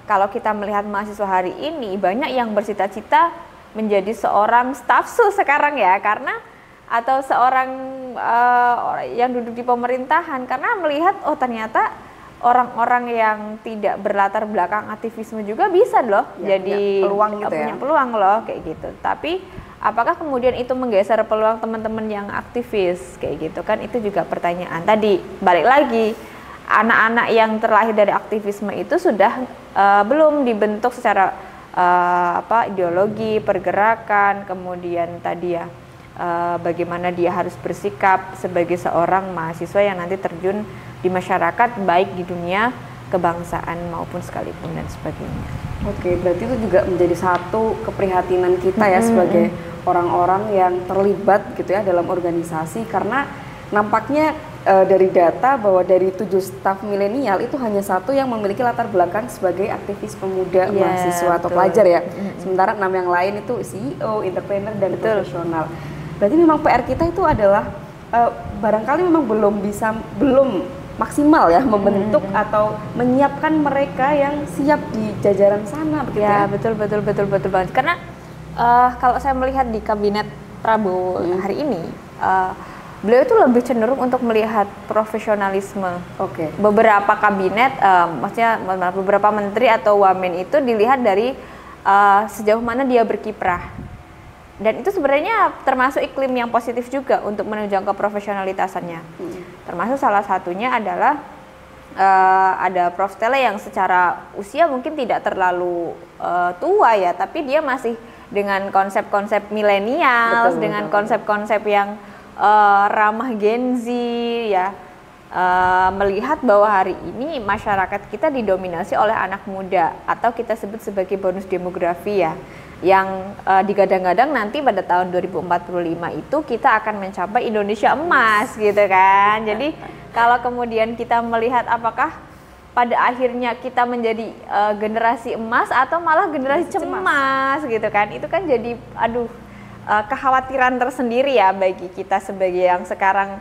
kalau kita melihat mahasiswa hari ini, banyak yang bercita-cita menjadi seorang stafsus sekarang ya, karena atau seorang yang duduk di pemerintahan, karena melihat ternyata orang-orang yang tidak berlatar belakang aktivisme juga bisa loh jadi peluang gitu punya peluang loh kayak gitu. Tapi apakah kemudian itu menggeser peluang teman-teman yang aktivis kayak gitu kan, itu juga pertanyaan. Tadi balik lagi, anak-anak yang terlahir dari aktivisme itu sudah belum dibentuk secara ideologi, pergerakan, kemudian tadi ya bagaimana dia harus bersikap sebagai seorang mahasiswa yang nanti terjun di masyarakat, baik di dunia kebangsaan maupun sekalipun dan sebagainya. Oke, berarti itu juga menjadi satu keprihatinan kita ya sebagai orang-orang yang terlibat gitu ya dalam organisasi, karena nampaknya dari data bahwa dari 7 staf milenial itu hanya 1 yang memiliki latar belakang sebagai aktivis pemuda, mahasiswa atau pelajar ya. Sementara 6 yang lain itu CEO, entrepreneur dan profesional. Berarti memang PR kita itu adalah barangkali memang belum maksimal ya membentuk atau menyiapkan mereka yang siap di jajaran sana begitu ya. Betul banget. Karena kalau saya melihat di kabinet Prabowo hari ini, beliau itu lebih cenderung untuk melihat profesionalisme. Beberapa kabinet, maksudnya beberapa menteri atau wamen itu dilihat dari sejauh mana dia berkiprah. Dan itu sebenarnya termasuk iklim yang positif juga untuk menunjang keprofesionalitasannya. Termasuk salah satunya adalah ada Prof. Tele yang secara usia mungkin tidak terlalu tua ya, tapi dia masih dengan konsep-konsep milenial, dengan konsep-konsep yang ramah Gen Z ya. Melihat bahwa hari ini masyarakat kita didominasi oleh anak muda atau kita sebut sebagai bonus demografi ya, yang digadang-gadang nanti pada tahun 2045 itu kita akan mencapai Indonesia emas gitu kan. Jadi kalau kemudian kita melihat apakah pada akhirnya kita menjadi generasi emas atau malah generasi cemas gitu kan, itu kan jadi kekhawatiran tersendiri ya bagi kita sebagai yang sekarang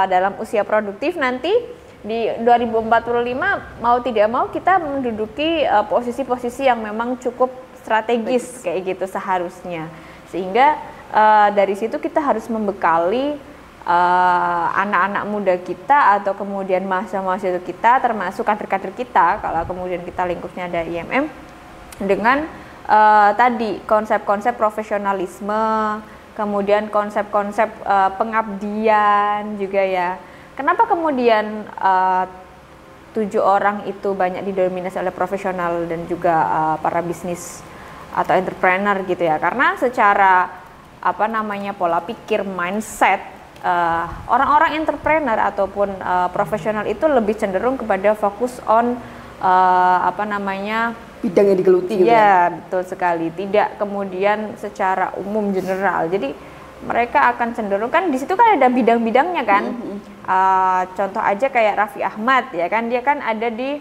dalam usia produktif. Nanti di 2045 mau tidak mau kita menduduki posisi-posisi yang memang cukup strategis kayak gitu seharusnya, sehingga dari situ kita harus membekali anak-anak muda kita atau kemudian mahasiswa kita, termasuk kader-kader kita kalau kemudian kita lingkupnya ada IMM, dengan tadi konsep-konsep profesionalisme, kemudian konsep-konsep pengabdian juga ya. Kenapa kemudian 7 orang itu banyak didominasi oleh profesional dan juga para bisnis atau entrepreneur gitu ya? Karena secara pola pikir, mindset orang-orang entrepreneur ataupun profesional itu lebih cenderung kepada fokus on bidang yang digeluti gitu ya. Betul sekali, tidak kemudian secara umum general. Jadi mereka akan cenderung, kan di situ kan ada bidang-bidangnya kan. Contoh aja kayak Raffi Ahmad ya kan, dia kan ada di,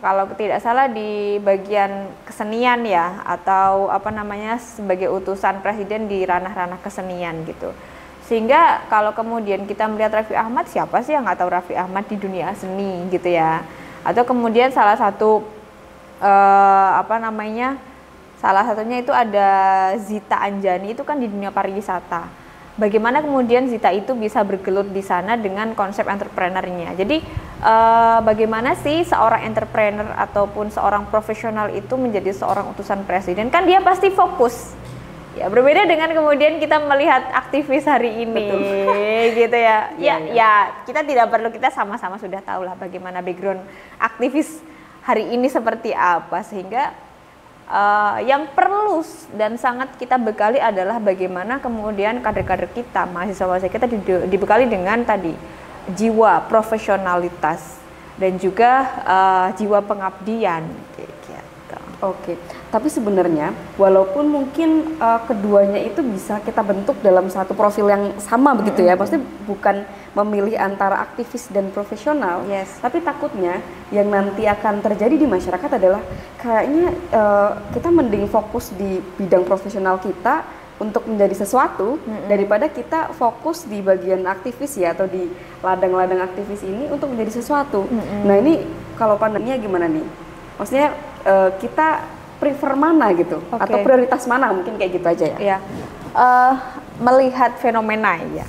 kalau tidak salah di bagian kesenian ya, atau sebagai utusan presiden di ranah-ranah kesenian gitu. Sehingga kalau kemudian kita melihat Raffi Ahmad, siapa sih yang nggak tahu Raffi Ahmad di dunia seni gitu ya. Atau kemudian salah satunya itu ada Zita Anjani, itu kan di dunia pariwisata. Bagaimana kemudian Zita itu bisa bergelut di sana dengan konsep entrepreneurnya. Jadi bagaimana sih seorang entrepreneur ataupun seorang profesional itu menjadi seorang utusan presiden? Kan dia pasti fokus. Ya, berbeda dengan kemudian kita melihat aktivis hari ini. Betul. Gitu ya. Ya, kita tidak perlu, kita sama-sama sudah tahu lah bagaimana background aktivis hari ini seperti apa, sehingga yang perlu dan sangat kita bekali adalah bagaimana kemudian kader-kader kita, mahasiswa-mahasiswa kita dibekali dengan tadi jiwa profesionalitas dan juga jiwa pengabdian gitu. Oke, tapi sebenarnya walaupun mungkin keduanya itu bisa kita bentuk dalam satu profil yang sama begitu ya, maksudnya bukan memilih antara aktivis dan profesional, tapi takutnya yang nanti akan terjadi di masyarakat adalah kayaknya kita mending fokus di bidang profesional kita untuk menjadi sesuatu daripada kita fokus di bagian aktivis ya, atau di ladang-ladang aktivis ini untuk menjadi sesuatu. Nah ini kalau pandangnya gimana nih? Maksudnya kita prefer mana gitu, atau prioritas mana, mungkin kayak gitu aja ya? Iya, melihat fenomena ya.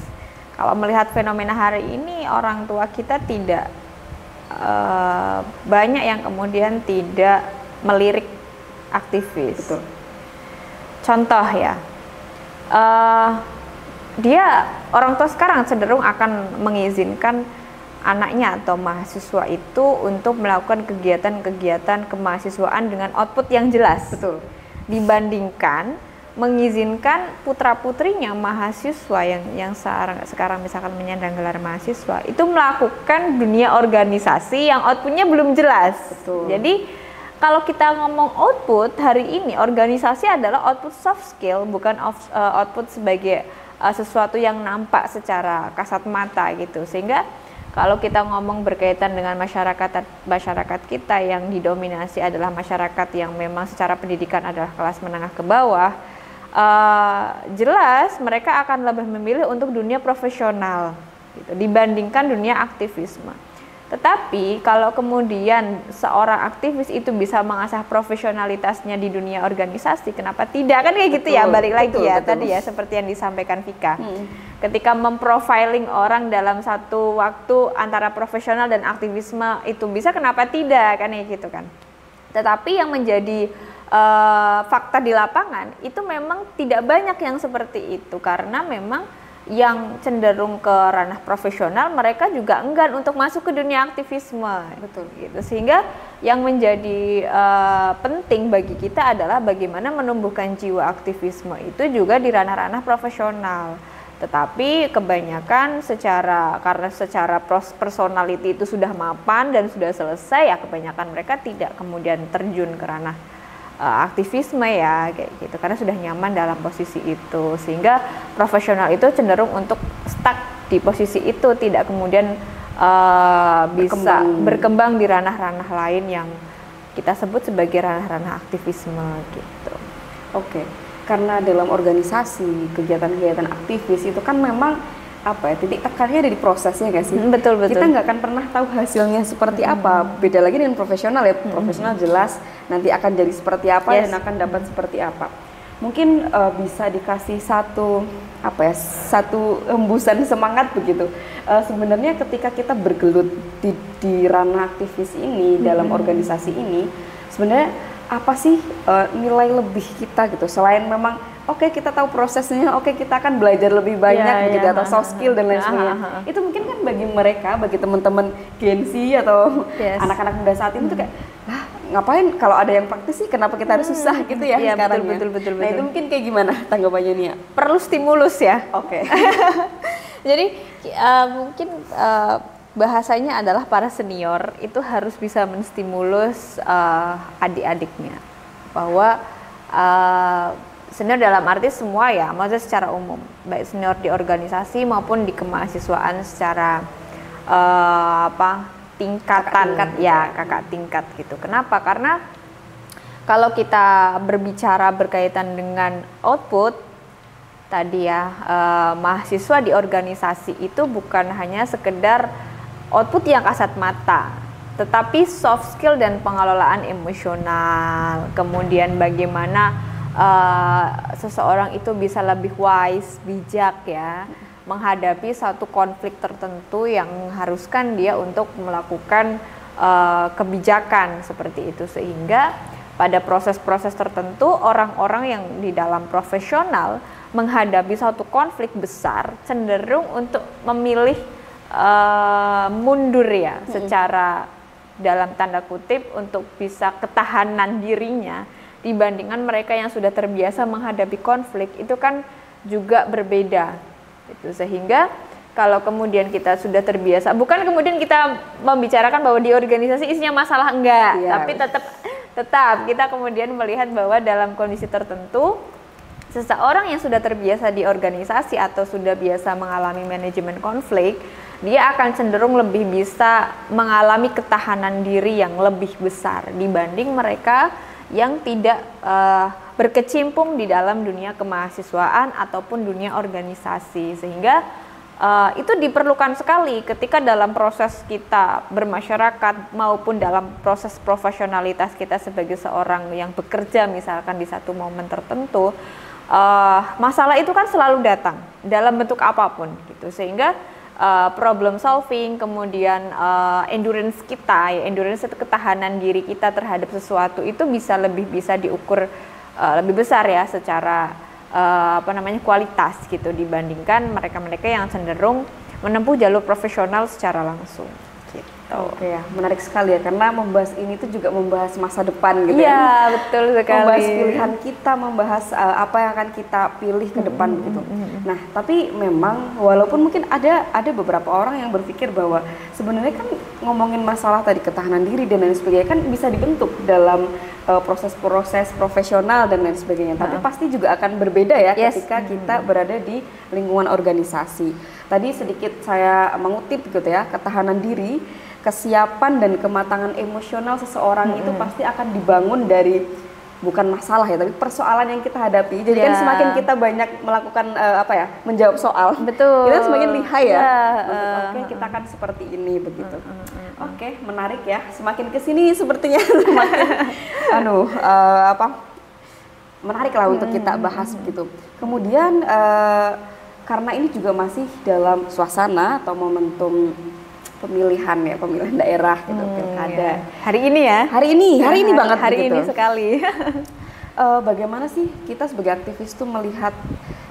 Kalau melihat fenomena hari ini, orang tua kita tidak banyak yang kemudian tidak melirik aktivis. Betul. Contoh ya, orang tua sekarang cenderung akan mengizinkan anaknya atau mahasiswa itu untuk melakukan kegiatan-kegiatan kemahasiswaan dengan output yang jelas. Betul. Dibandingkan mengizinkan putra-putrinya mahasiswa yang sekarang misalkan menyandang gelar mahasiswa itu melakukan dunia organisasi yang outputnya belum jelas. Betul. Jadi kalau kita ngomong output hari ini, organisasi adalah output soft skill, bukan output sebagai sesuatu yang nampak secara kasat mata gitu. Sehingga kalau kita ngomong berkaitan dengan masyarakat kita yang didominasi adalah masyarakat yang memang secara pendidikan adalah kelas menengah ke bawah, jelas mereka akan lebih memilih untuk dunia profesional gitu, dibandingkan dunia aktivisme. Tetapi kalau kemudian seorang aktivis itu bisa mengasah profesionalitasnya di dunia organisasi, kenapa tidak? Kan kayak gitu ya, balik lagi ya tadi ya, seperti yang disampaikan Vika. Ketika memprofiling orang dalam satu waktu antara profesional dan aktivisme itu bisa, kenapa tidak? Kan kayak gitu kan. Tetapi yang menjadi fakta di lapangan itu memang tidak banyak yang seperti itu, karena memang yang cenderung ke ranah profesional mereka juga enggan untuk masuk ke dunia aktivisme. Betul. Gitu. Sehingga yang menjadi penting bagi kita adalah bagaimana menumbuhkan jiwa aktivisme itu juga di ranah-ranah profesional. Tetapi kebanyakan karena secara personality itu sudah mapan dan sudah selesai, ya kebanyakan mereka tidak kemudian terjun ke ranah aktivisme ya, kayak gitu, karena sudah nyaman dalam posisi itu, sehingga profesional itu cenderung untuk stuck di posisi itu, tidak kemudian bisa berkembang di ranah-ranah lain yang kita sebut sebagai ranah-ranah aktivisme gitu. Oke. Karena dalam organisasi, kegiatan-kegiatan aktivis itu kan memang titik tekannya ada di prosesnya nggak sih? Betul. Kita nggak akan pernah tahu hasilnya seperti apa. Beda lagi dengan profesional ya. Profesional jelas nanti akan jadi seperti apa dan akan dapat seperti apa. Mungkin bisa dikasih satu hembusan semangat begitu. Sebenarnya ketika kita bergelut di ranah aktivis ini, dalam organisasi ini, sebenarnya apa sih nilai lebih kita gitu, selain memang kita tahu prosesnya, kita akan belajar lebih banyak gitu, atau soft skill dan lain sebagainya. Itu mungkin kan bagi mereka, bagi teman-teman Gen Z atau anak-anak muda saat ini tuh kayak ngapain kalau ada yang praktis sih, kenapa kita harus susah gitu ya Iya, sekarang betul. Nah itu mungkin kayak gimana tanggapannya Nia? Perlu stimulus ya. Oke. Jadi mungkin bahasanya adalah para senior itu harus bisa menstimulus adik-adiknya bahwa senior dalam arti semua ya, maksudnya secara umum, baik senior di organisasi maupun di kemahasiswaan secara tingkatan kakak tingkat gitu. Kenapa? Karena kalau kita berbicara berkaitan dengan output tadi ya, mahasiswa di organisasi itu bukan hanya sekedar output yang kasat mata, tetapi soft skill dan pengelolaan emosional, kemudian bagaimana seseorang itu bisa lebih wise, bijak ya, menghadapi satu konflik tertentu yang mengharuskan dia untuk melakukan kebijakan seperti itu, sehingga pada proses-proses tertentu orang-orang yang di dalam profesional menghadapi suatu konflik besar cenderung untuk memilih mundur ya, secara dalam tanda kutip untuk bisa ketahanan dirinya dibandingkan mereka yang sudah terbiasa menghadapi konflik. Itu kan juga berbeda itu, sehingga kalau kemudian kita sudah terbiasa, bukan kemudian kita membicarakan bahwa di organisasi isinya masalah, enggak, tapi tetap kita kemudian melihat bahwa dalam kondisi tertentu seseorang yang sudah terbiasa di organisasi atau sudah biasa mengalami manajemen konflik, dia akan cenderung lebih bisa mengalami ketahanan diri yang lebih besar dibanding mereka yang tidak berkecimpung di dalam dunia kemahasiswaan ataupun dunia organisasi. Sehingga itu diperlukan sekali ketika dalam proses kita bermasyarakat maupun dalam proses profesionalitas kita sebagai seorang yang bekerja misalkan di satu momen tertentu. Masalah itu kan selalu datang dalam bentuk apapun gitu, sehingga problem solving, kemudian endurance kita, endurance itu ketahanan diri kita terhadap sesuatu itu bisa diukur lebih besar ya secara kualitas gitu dibandingkan mereka-mereka yang cenderung menempuh jalur profesional secara langsung. Gitu. Oke ya, menarik sekali ya, karena membahas ini tuh juga membahas masa depan gitu ya. Iya, betul sekali. Membahas pilihan kita, membahas apa yang akan kita pilih ke depan gitu. Nah, tapi memang walaupun mungkin ada beberapa orang yang berpikir bahwa sebenarnya kan ngomongin masalah tadi ketahanan diri dan lain sebagainya kan bisa dibentuk dalam proses-proses profesional dan lain sebagainya. Tapi pasti juga akan berbeda ya ketika kita berada di lingkungan organisasi. Tadi sedikit saya mengutip gitu ya, ketahanan diri, kesiapan dan kematangan emosional seseorang itu pasti akan dibangun dari bukan masalah ya, tapi persoalan yang kita hadapi. Jadi kan semakin kita banyak melakukan menjawab soal, kita semakin lihai ya. Oke, kita akan seperti ini begitu. Oke, menarik ya. Semakin kesini sepertinya semakin menarik lah untuk kita bahas begitu. Kemudian karena ini juga masih dalam suasana atau momentum pemilihan daerah gitu, pilkada. Hari ini ya? Hari ini banget hari gitu. Ini sekali. Bagaimana sih kita sebagai aktivis tuh melihat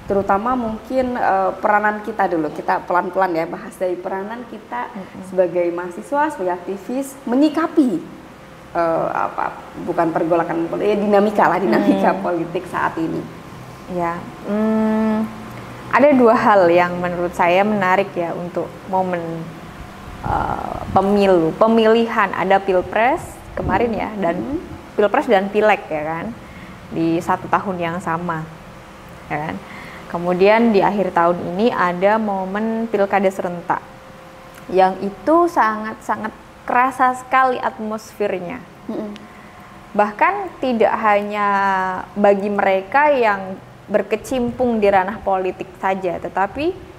terutama mungkin peranan kita dulu, kita pelan-pelan ya bahas dari peranan kita sebagai mahasiswa, sebagai aktivis menyikapi bukan pergolakan dinamika politik saat ini. Ya, ada dua hal yang menurut saya menarik ya untuk momen pemilihan. Ada pilpres kemarin ya, dan pilpres dan pileg ya kan, di satu tahun yang sama ya kan. Kemudian di akhir tahun ini ada momen pilkada serentak yang itu sangat-sangat kerasa sekali atmosfernya. Bahkan tidak hanya bagi mereka yang berkecimpung di ranah politik saja, tetapi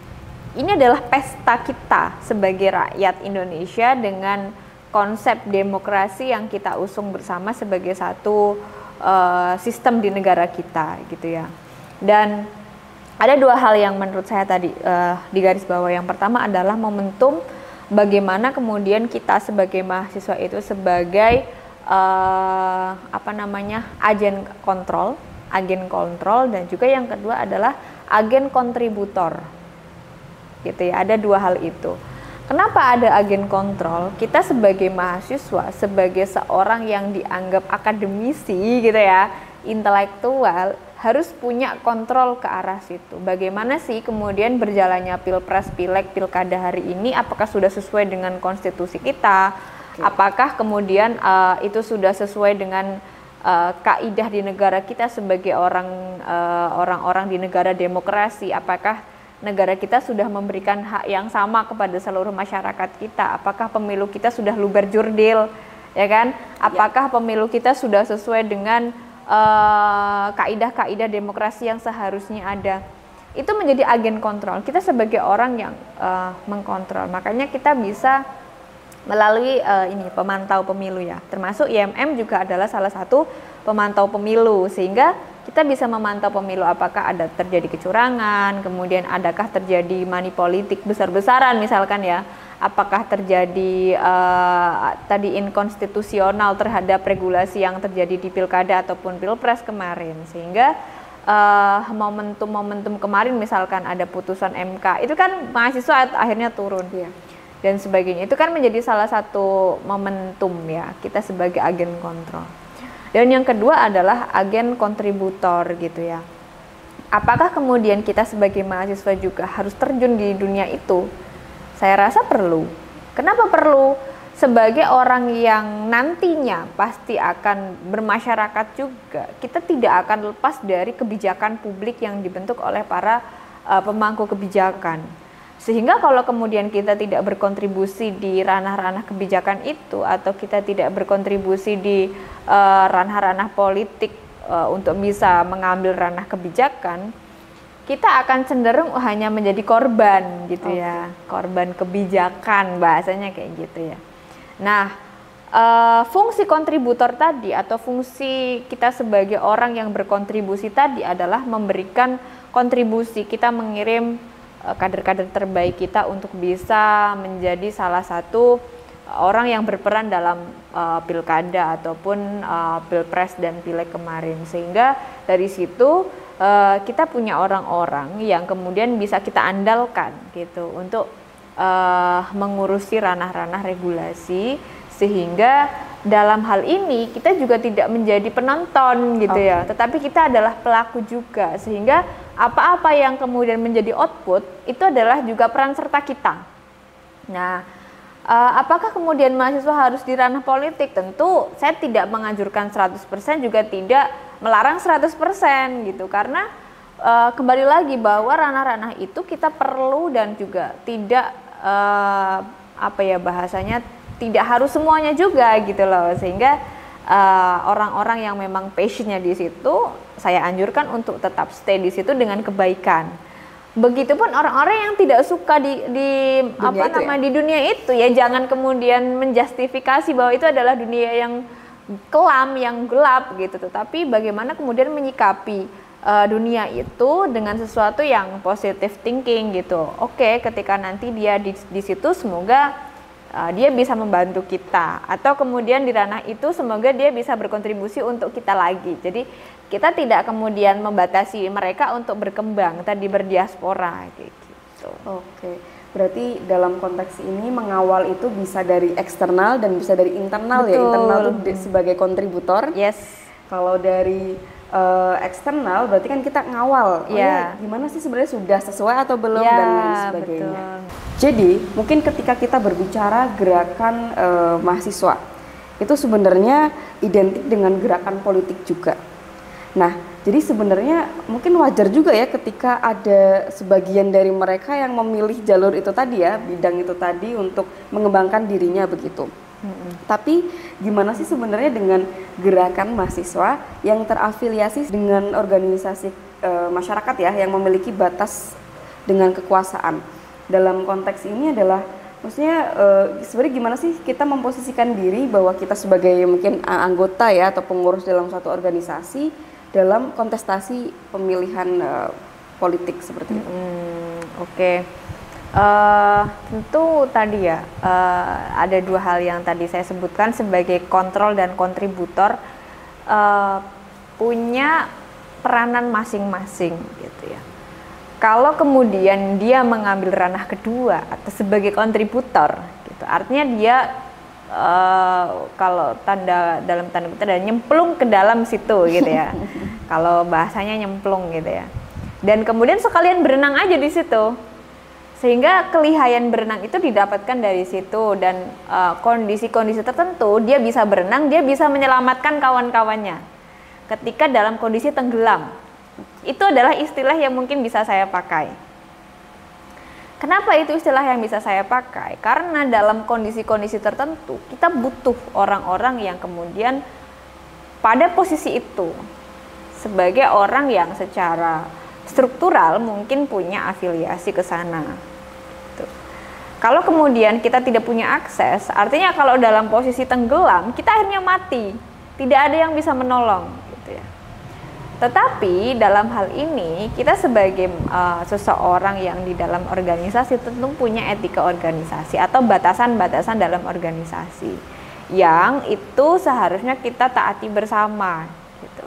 ini adalah pesta kita sebagai rakyat Indonesia dengan konsep demokrasi yang kita usung bersama sebagai satu sistem di negara kita gitu ya. Dan ada dua hal yang menurut saya tadi di garis bawah. Yang pertama adalah momentum bagaimana kemudian kita sebagai mahasiswa itu sebagai agen kontrol, dan juga yang kedua adalah agen kontributor gitu ya. Ada dua hal itu. Kenapa ada agen kontrol? Kita sebagai mahasiswa, sebagai seorang yang dianggap akademisi gitu ya, intelektual, harus punya kontrol ke arah situ. Bagaimana sih kemudian berjalannya pilpres, pileg, pilkada hari ini? Apakah sudah sesuai dengan konstitusi kita? Apakah kemudian itu sudah sesuai dengan kaidah di negara kita sebagai orang-orang di negara demokrasi? Apakah negara kita sudah memberikan hak yang sama kepada seluruh masyarakat kita? Apakah pemilu kita sudah luber jurdil, ya kan? Apakah pemilu kita sudah sesuai dengan kaidah-kaidah demokrasi yang seharusnya ada? Itu menjadi agen kontrol. Kita sebagai orang yang mengkontrol. Makanya kita bisa melalui pemantau pemilu ya. Termasuk IMM juga adalah salah satu pemantau pemilu, sehingga kita bisa memantau pemilu apakah ada terjadi kecurangan, kemudian adakah terjadi money politik besar-besaran misalkan ya, apakah terjadi tadi inkonstitusional terhadap regulasi yang terjadi di pilkada ataupun pilpres kemarin, sehingga momentum-momentum kemarin misalkan ada putusan MK, itu kan mahasiswa akhirnya turun dan sebagainya, itu kan menjadi salah satu momentum ya kita sebagai agen kontrol. Dan yang kedua adalah agen kontributor gitu ya. Apakah kemudian kita sebagai mahasiswa juga harus terjun di dunia itu? Saya rasa perlu. Kenapa perlu? Sebagai orang yang nantinya pasti akan bermasyarakat juga, kita tidak akan lepas dari kebijakan publik yang dibentuk oleh para pemangku kebijakan. Sehingga kalau kemudian kita tidak berkontribusi di ranah-ranah kebijakan itu, atau kita tidak berkontribusi di ranah-ranah politik untuk bisa mengambil ranah kebijakan, kita akan cenderung hanya menjadi korban gitu ya, korban kebijakan bahasanya kayak gitu ya. Nah, fungsi kontributor tadi atau fungsi kita sebagai orang yang berkontribusi tadi adalah memberikan kontribusi, kita mengirim kader-kader terbaik kita untuk bisa menjadi salah satu orang yang berperan dalam pilkada ataupun pilpres dan pileg kemarin, sehingga dari situ kita punya orang-orang yang kemudian bisa kita andalkan gitu untuk mengurusi ranah-ranah regulasi, sehingga dalam hal ini kita juga tidak menjadi penonton gitu ya, tetapi kita adalah pelaku juga, sehingga apa-apa yang kemudian menjadi output itu adalah juga peran serta kita. Nah, apakah kemudian mahasiswa harus di ranah politik? Tentu saya tidak menganjurkan 100%, juga tidak melarang 100% gitu, karena kembali lagi bahwa ranah-ranah itu kita perlu dan juga tidak bahasanya tidak harus semuanya juga gitu loh, sehingga orang-orang yang memang passionnya di situ saya anjurkan untuk tetap stay di situ dengan kebaikan. Begitupun orang-orang yang tidak suka di dunia itu ya, jangan kemudian menjustifikasi bahwa itu adalah dunia yang kelam, yang gelap gitu. Tetapi bagaimana kemudian menyikapi dunia itu dengan sesuatu yang positive thinking gitu. Oke, ketika nanti dia di situ semoga dia bisa membantu kita, atau kemudian di ranah itu semoga dia bisa berkontribusi untuk kita lagi. Jadi kita tidak kemudian membatasi mereka untuk berkembang, tadi berdiaspora kayak gitu. Oke, berarti dalam konteks ini mengawal itu bisa dari eksternal dan bisa dari internal. Betul. Ya, internal itu sebagai kontributor. Yes. Kalau dari eksternal berarti kan kita ngawal, gimana sih sebenarnya sudah sesuai atau belum, dan lain sebagainya. Betul. Jadi mungkin ketika kita berbicara gerakan mahasiswa, itu sebenarnya identik dengan gerakan politik juga. Nah, jadi sebenarnya mungkin wajar juga ya ketika ada sebagian dari mereka yang memilih jalur itu tadi ya, bidang itu tadi untuk mengembangkan dirinya begitu. Tapi gimana sih sebenarnya dengan gerakan mahasiswa yang terafiliasi dengan organisasi masyarakat ya, yang memiliki batas dengan kekuasaan? Dalam konteks ini adalah maksudnya sebenarnya gimana sih kita memposisikan diri bahwa kita sebagai mungkin anggota ya atau pengurus dalam suatu organisasi dalam kontestasi pemilihan politik seperti itu. Oke. Tentu tadi ya ada dua hal yang tadi saya sebutkan sebagai kontrol dan kontributor punya peranan masing-masing gitu ya. kalau kemudian dia mengambil ranah kedua atau sebagai kontributor, gitu, artinya dia kalau dalam tanda kutip dan nyemplung ke dalam situ, gitu ya. Kalau bahasanya nyemplung, gitu ya. Dan kemudian sekalian berenang aja di situ, sehingga kelihayan berenang itu didapatkan dari situ, dan kondisi-kondisi tertentu dia bisa berenang, dia bisa menyelamatkan kawan-kawannya ketika dalam kondisi tenggelam. Itu adalah istilah yang mungkin bisa saya pakai. Kenapa itu istilah yang bisa saya pakai? Karena dalam kondisi-kondisi tertentu kita butuh orang-orang yang kemudian pada posisi itu sebagai orang yang secara struktural mungkin punya afiliasi ke sana. Gitu. Kalau kemudian kita tidak punya akses, artinya kalau dalam posisi tenggelam kita akhirnya mati, tidak ada yang bisa menolong. Tetapi dalam hal ini kita sebagai seseorang yang di dalam organisasi tentu punya etika organisasi atau batasan-batasan dalam organisasi yang itu seharusnya kita taati bersama, gitu.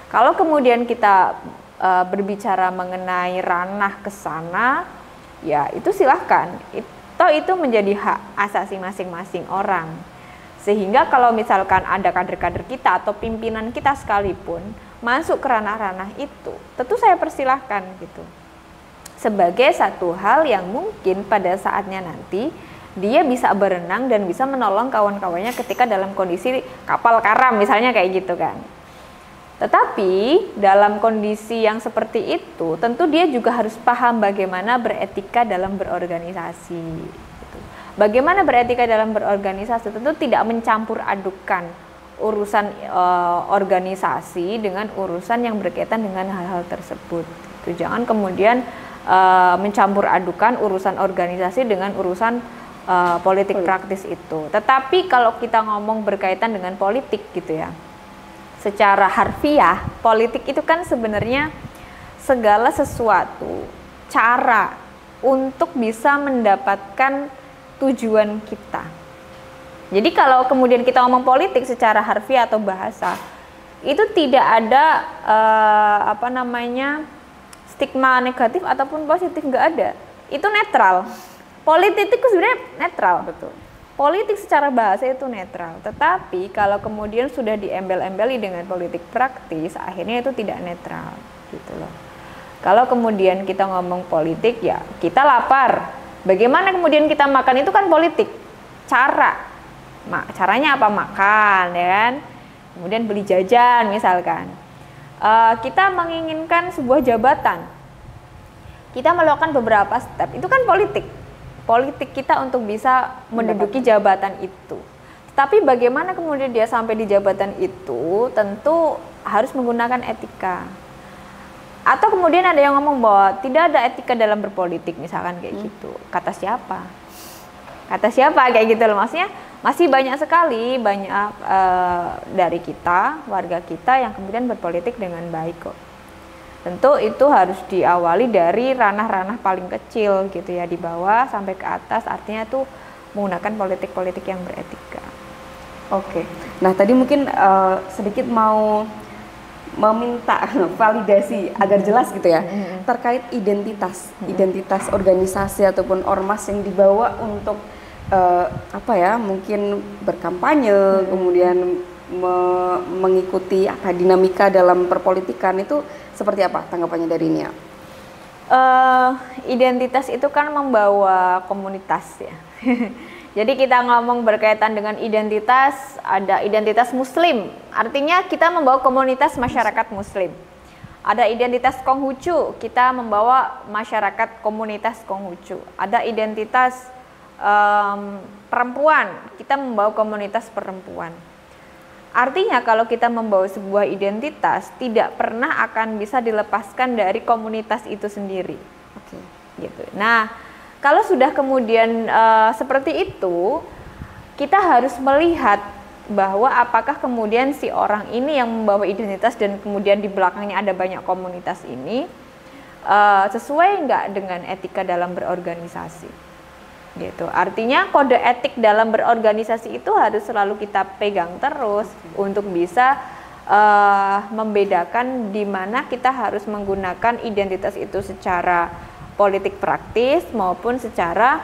Kalau kemudian kita berbicara mengenai ranah ke sana, ya itu silahkan, itu menjadi hak asasi masing-masing orang. Sehingga kalau misalkan ada kader-kader kita atau pimpinan kita sekalipun masuk ke ranah-ranah itu, tentu saya persilahkan, gitu. Sebagai satu hal yang mungkin pada saatnya nanti dia bisa berenang dan bisa menolong kawan-kawannya ketika dalam kondisi kapal karam misalnya kayak gitu kan. Tetapi dalam kondisi yang seperti itu tentu dia juga harus paham bagaimana beretika dalam berorganisasi, gitu. Bagaimana beretika dalam berorganisasi tentu tidak mencampur adukan urusan organisasi dengan urusan yang berkaitan dengan hal-hal tersebut. Gitu. Jangan kemudian mencampur adukan urusan organisasi dengan urusan politik praktis itu. Tetapi kalau kita ngomong berkaitan dengan politik, gitu ya, secara harfiah politik itu kan sebenarnya segala sesuatu cara untuk bisa mendapatkan tujuan kita. Jadi kalau kemudian kita ngomong politik secara harfiah atau bahasa, itu tidak ada stigma negatif ataupun positif, nggak ada. Itu netral. Politik itu sebenarnya netral, betul. Politik secara bahasa itu netral. Tetapi kalau kemudian sudah diembel-embeli dengan politik praktis, akhirnya itu tidak netral, gitu loh. Kalau kemudian kita ngomong politik, ya kita lapar. Bagaimana kemudian kita makan itu kan politik. Caranya apa? Makan, ya kan? Kemudian beli jajan misalkan. Kita menginginkan sebuah jabatan, kita melakukan beberapa step, itu kan politik kita untuk bisa menduduki jabatan itu. Tapi bagaimana kemudian dia sampai di jabatan itu tentu harus menggunakan etika. Atau kemudian ada yang ngomong bahwa tidak ada etika dalam berpolitik misalkan kayak gitu. Kata siapa kayak gitu loh. Maksudnya masih banyak sekali dari kita, warga kita yang kemudian berpolitik dengan baik kok. Tentu itu harus diawali dari ranah-ranah paling kecil, gitu ya, di bawah sampai ke atas, artinya tuh menggunakan politik-politik yang beretika. Oke. Nah, tadi mungkin sedikit mau meminta validasi agar jelas gitu ya, terkait identitas organisasi ataupun ormas yang dibawa untuk mungkin berkampanye, kemudian mengikuti dinamika dalam perpolitikan, itu seperti apa tanggapannya dari ini ya? Identitas itu kan membawa komunitas ya. Jadi kita ngomong berkaitan dengan identitas, ada identitas muslim, artinya kita membawa komunitas masyarakat muslim. Ada identitas Konghucu, kita membawa masyarakat komunitas Konghucu. Ada identitas perempuan, kita membawa komunitas perempuan. Artinya kalau kita membawa sebuah identitas, tidak pernah akan bisa dilepaskan dari komunitas itu sendiri. Oke. Gitu. Nah, kalau sudah kemudian seperti itu, kita harus melihat bahwa apakah kemudian si orang ini yang membawa identitas dan kemudian di belakangnya ada banyak komunitas ini sesuai nggak dengan etika dalam berorganisasi. Gitu. Artinya kode etik dalam berorganisasi itu harus selalu kita pegang terus untuk bisa membedakan di mana kita harus menggunakan identitas itu secara politik praktis maupun secara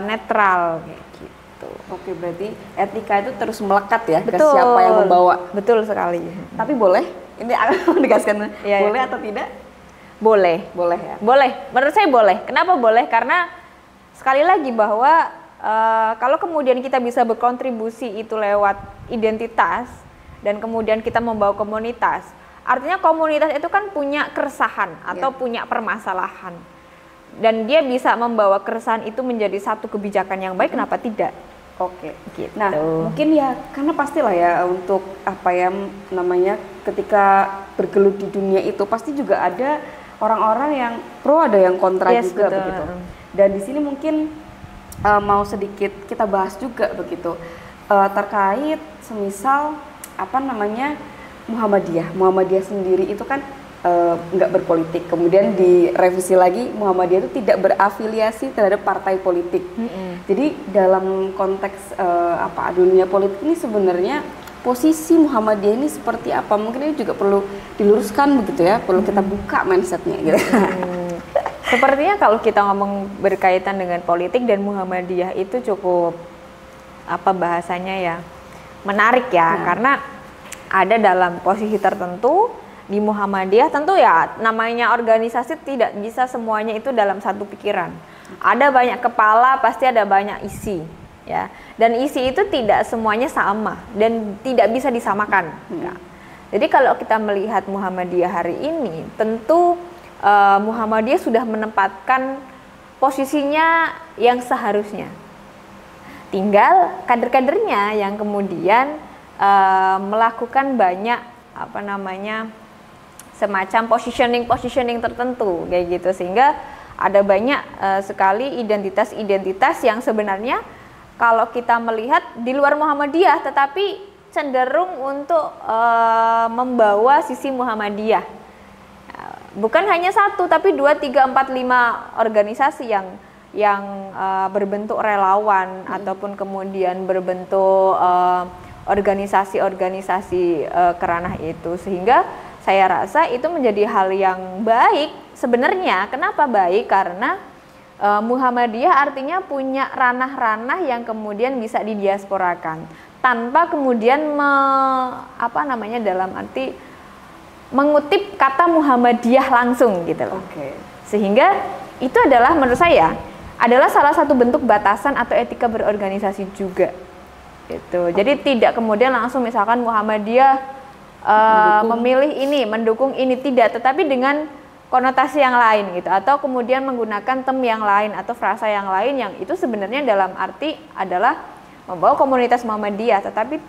netral kayak gitu. Oke, berarti etika itu terus melekat ya ke Betul. siapa yang membawa. Betul sekali. Tapi boleh? Ini aku menegaskan, Iya, boleh iya. atau tidak? Boleh. Boleh ya. Boleh. Menurut saya boleh. Kenapa boleh? Karena sekali lagi bahwa kalau kemudian kita bisa berkontribusi itu lewat identitas dan kemudian kita membawa komunitas, artinya komunitas itu kan punya keresahan atau punya permasalahan. Dan dia bisa membawa keresahan itu menjadi satu kebijakan yang baik, kenapa tidak? Oke. Gitu. Nah, mungkin ya karena pastilah ya untuk apa ya namanya ketika bergelut di dunia itu pasti juga ada orang-orang yang pro, ada yang kontra juga, betul. begitu. Dan di sini mungkin mau sedikit kita bahas juga begitu terkait semisal apa namanya Muhammadiyah sendiri itu kan nggak berpolitik, kemudian direvisi lagi Muhammadiyah itu tidak berafiliasi terhadap partai politik. Jadi dalam konteks dunia politik ini sebenarnya posisi Muhammadiyah ini seperti apa? Mungkin ini juga perlu diluruskan begitu ya, perlu kita buka mindsetnya gitu. Sepertinya kalau kita ngomong berkaitan dengan politik dan Muhammadiyah itu cukup bahasanya ya menarik ya, karena ada dalam posisi tertentu di Muhammadiyah tentu ya namanya organisasi tidak bisa semuanya itu dalam satu pikiran. Ada banyak kepala, pasti ada banyak isi ya. Dan isi itu tidak semuanya sama dan tidak bisa disamakan. Ya. Jadi kalau kita melihat Muhammadiyah hari ini, tentu Muhammadiyah sudah menempatkan posisinya yang seharusnya. Tinggal kader-kadernya yang kemudian melakukan banyak semacam positioning tertentu kayak gitu, sehingga ada banyak sekali identitas yang sebenarnya kalau kita melihat di luar Muhammadiyah tetapi cenderung untuk membawa sisi Muhammadiyah. Bukan hanya satu tapi 2, 3, 4, 5 organisasi yang berbentuk relawan ataupun kemudian berbentuk organisasi-organisasi keranah itu, sehingga saya rasa itu menjadi hal yang baik sebenarnya. Kenapa baik? Karena Muhammadiyah artinya punya ranah-ranah yang kemudian bisa didiasporakan tanpa kemudian dalam arti mengutip kata Muhammadiyah langsung gitu loh. Sehingga itu adalah menurut saya adalah salah satu bentuk batasan atau etika berorganisasi juga. Gitu. Jadi tidak kemudian langsung misalkan Muhammadiyah memilih ini, mendukung ini, tidak, tetapi dengan konotasi yang lain gitu, atau kemudian menggunakan term yang lain atau frasa yang lain yang itu sebenarnya dalam arti adalah membawa komunitas Muhammadiyah, tetapi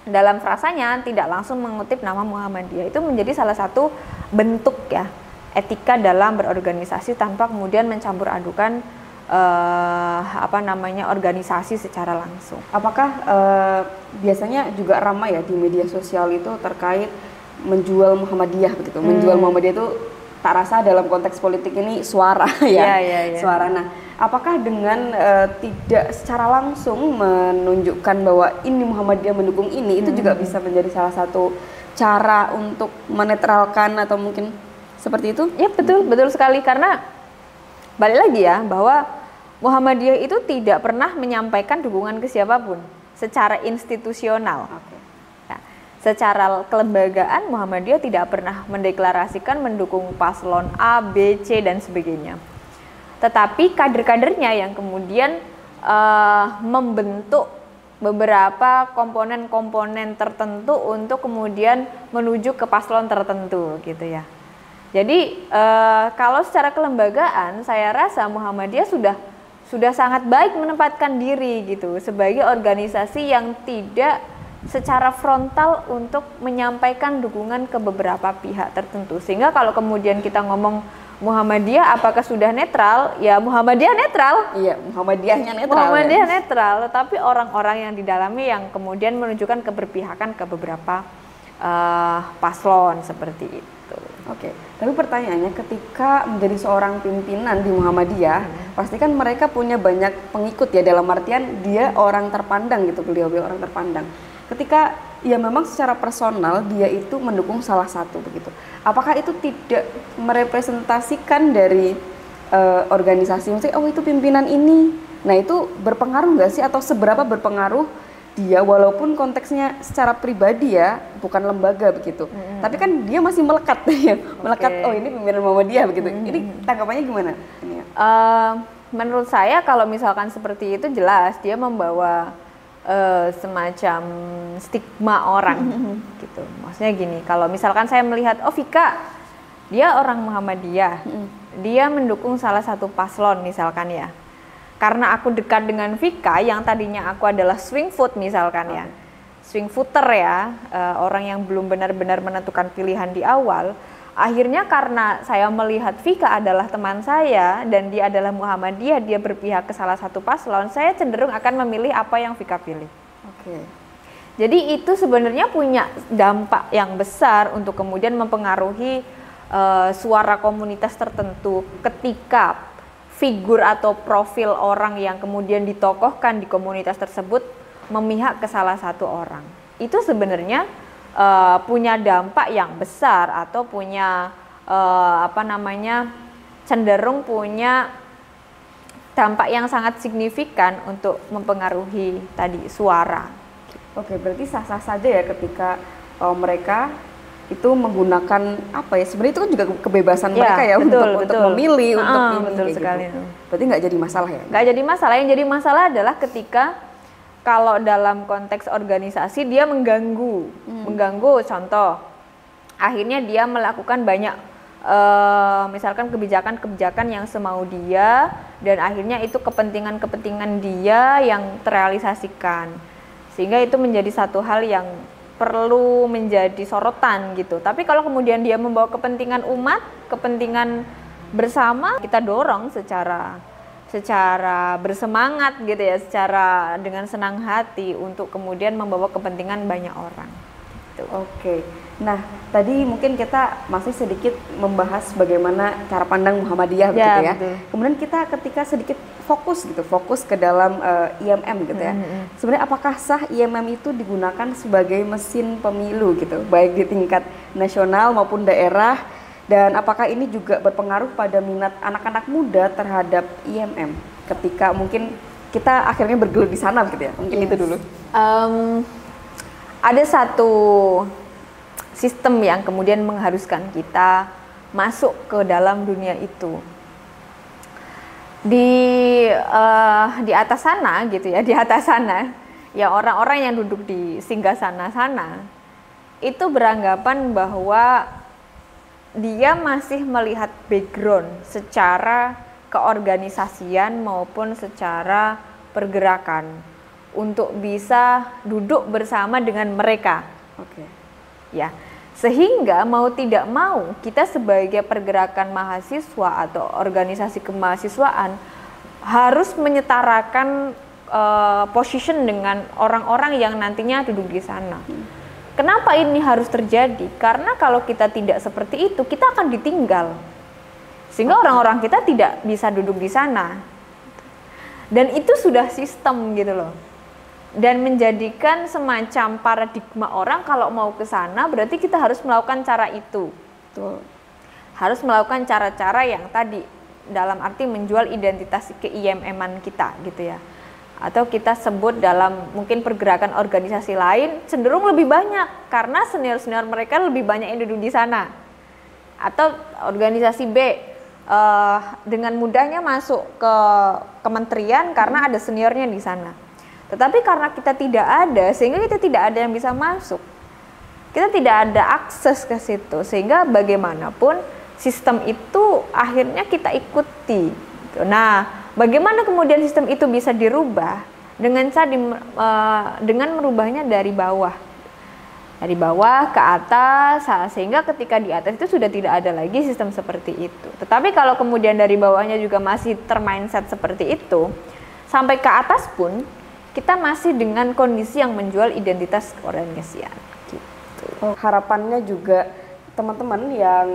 dalam frasanya tidak langsung mengutip nama Muhammadiyah. Itu menjadi salah satu bentuk ya etika dalam berorganisasi tanpa kemudian mencampur adukan organisasi secara langsung. Apakah biasanya juga ramai ya di media sosial itu terkait menjual Muhammadiyah begitu? Menjual Muhammadiyah itu tak rasa dalam konteks politik ini suara ya, suara. Nah, apakah dengan tidak secara langsung menunjukkan bahwa ini Muhammadiyah mendukung ini, itu juga bisa menjadi salah satu cara untuk menetralkan atau mungkin seperti itu? Ya betul sekali, karena balik lagi ya bahwa Muhammadiyah itu tidak pernah menyampaikan dukungan ke siapapun secara institusional. Nah, secara kelembagaan Muhammadiyah tidak pernah mendeklarasikan mendukung paslon A, B, C dan sebagainya. Tetapi kader-kadernya yang kemudian membentuk beberapa komponen-komponen tertentu untuk kemudian menuju ke paslon tertentu gitu ya. Jadi kalau secara kelembagaan saya rasa Muhammadiyah sudah sangat baik menempatkan diri gitu sebagai organisasi yang tidak secara frontal untuk menyampaikan dukungan ke beberapa pihak tertentu. Sehingga kalau kemudian kita ngomong Muhammadiyah apakah sudah netral? Ya Muhammadiyah netral. Iya, Muhammadiyahnya netral. Muhammadiyah netral, tetapi orang-orang yang di dalamnya yang kemudian menunjukkan keberpihakan ke beberapa paslon seperti itu. Oke, tapi pertanyaannya ketika menjadi seorang pimpinan di Muhammadiyah, pasti kan mereka punya banyak pengikut ya, dalam artian dia orang terpandang gitu, beliau orang terpandang. Ketika ya memang secara personal dia itu mendukung salah satu begitu. Apakah itu tidak merepresentasikan dari organisasi, maksudnya oh itu pimpinan ini, nah itu berpengaruh nggak sih atau seberapa berpengaruh dia walaupun konteksnya secara pribadi ya bukan lembaga begitu, tapi kan dia masih melekat ya, melekat oh ini pimpinan Muhammadiyah begitu. Ini tanggapannya gimana? Menurut saya kalau misalkan seperti itu jelas dia membawa semacam stigma orang gitu. Maksudnya gini, kalau misalkan saya melihat oh Vika dia orang Muhammadiyah, dia mendukung salah satu paslon misalkan ya. Karena aku dekat dengan Vika yang tadinya aku adalah swing vote misalkan ya, swing voter ya, orang yang belum benar-benar menentukan pilihan di awal. Akhirnya karena saya melihat Vika adalah teman saya dan dia adalah Muhammadiyah, dia berpihak ke salah satu paslon, saya cenderung akan memilih apa yang Vika pilih. Oke. Jadi itu sebenarnya punya dampak yang besar untuk kemudian mempengaruhi suara komunitas tertentu ketika figur atau profil orang yang kemudian ditokohkan di komunitas tersebut memihak ke salah satu orang. Itu sebenarnya punya dampak yang besar atau punya cenderung punya dampak yang sangat signifikan untuk mempengaruhi tadi suara. Oke, berarti sah-sah saja ya ketika mereka itu menggunakan apa ya, sebenarnya itu kan juga kebebasan mereka ya, untuk memilih, untuk ini betul sekali. Gitu. Berarti nggak jadi masalah ya? Nggak jadi masalah, yang jadi masalah adalah ketika kalau dalam konteks organisasi dia mengganggu, contoh akhirnya dia melakukan banyak misalkan kebijakan-kebijakan yang semau dia dan akhirnya itu kepentingan-kepentingan dia yang terrealisasikan, sehingga itu menjadi satu hal yang perlu menjadi sorotan gitu. Tapi kalau kemudian dia membawa kepentingan umat, kepentingan bersama, kita dorong secara bersemangat gitu ya, secara dengan senang hati untuk kemudian membawa kepentingan banyak orang. Gitu. Oke. Nah, tadi mungkin kita masih sedikit membahas bagaimana cara pandang Muhammadiyah begitu ya. Betul. Kemudian kita ketika sedikit fokus ke dalam IMM gitu ya. Sebenarnya apakah sah IMM itu digunakan sebagai mesin pemilu gitu, baik di tingkat nasional maupun daerah, dan apakah ini juga berpengaruh pada minat anak-anak muda terhadap IMM ketika mungkin kita akhirnya bergelut di sana gitu ya. Mungkin itu dulu. Ada satu sistem yang kemudian mengharuskan kita masuk ke dalam dunia itu. Di atas sana gitu ya, di atas sana ya orang-orang yang duduk di singgasana sana itu beranggapan bahwa dia masih melihat background secara keorganisasian maupun secara pergerakan untuk bisa duduk bersama dengan mereka. Oke. Ya. Sehingga mau tidak mau kita sebagai pergerakan mahasiswa atau organisasi kemahasiswaan harus menyetarakan position dengan orang-orang yang nantinya duduk di sana. Kenapa ini harus terjadi? Karena kalau kita tidak seperti itu, kita akan ditinggal. Sehingga orang-orang kita tidak bisa duduk di sana. Dan itu sudah sistem gitu loh. Dan menjadikan semacam paradigma orang kalau mau ke sana berarti kita harus melakukan cara itu. Betul. Harus melakukan cara-cara yang tadi dalam arti menjual identitas ke-IMM-an kita gitu ya. Atau kita sebut dalam mungkin pergerakan organisasi lain cenderung lebih banyak karena senior-senior mereka lebih banyak yang duduk di sana. Atau organisasi B dengan mudahnya masuk ke kementerian karena ada seniornya di sana. Tetapi karena kita tidak ada, sehingga kita tidak ada yang bisa masuk. Kita tidak ada akses ke situ, sehingga bagaimanapun sistem itu akhirnya kita ikuti. Nah, bagaimana kemudian sistem itu bisa dirubah? Dengan merubahnya dari bawah. Dari bawah ke atas, sehingga ketika di atas itu sudah tidak ada lagi sistem seperti itu. Tetapi kalau kemudian dari bawahnya juga masih termindset seperti itu, sampai ke atas pun, kita masih dengan kondisi yang menjual identitas keorganisasian. Gitu. Harapannya juga teman-teman yang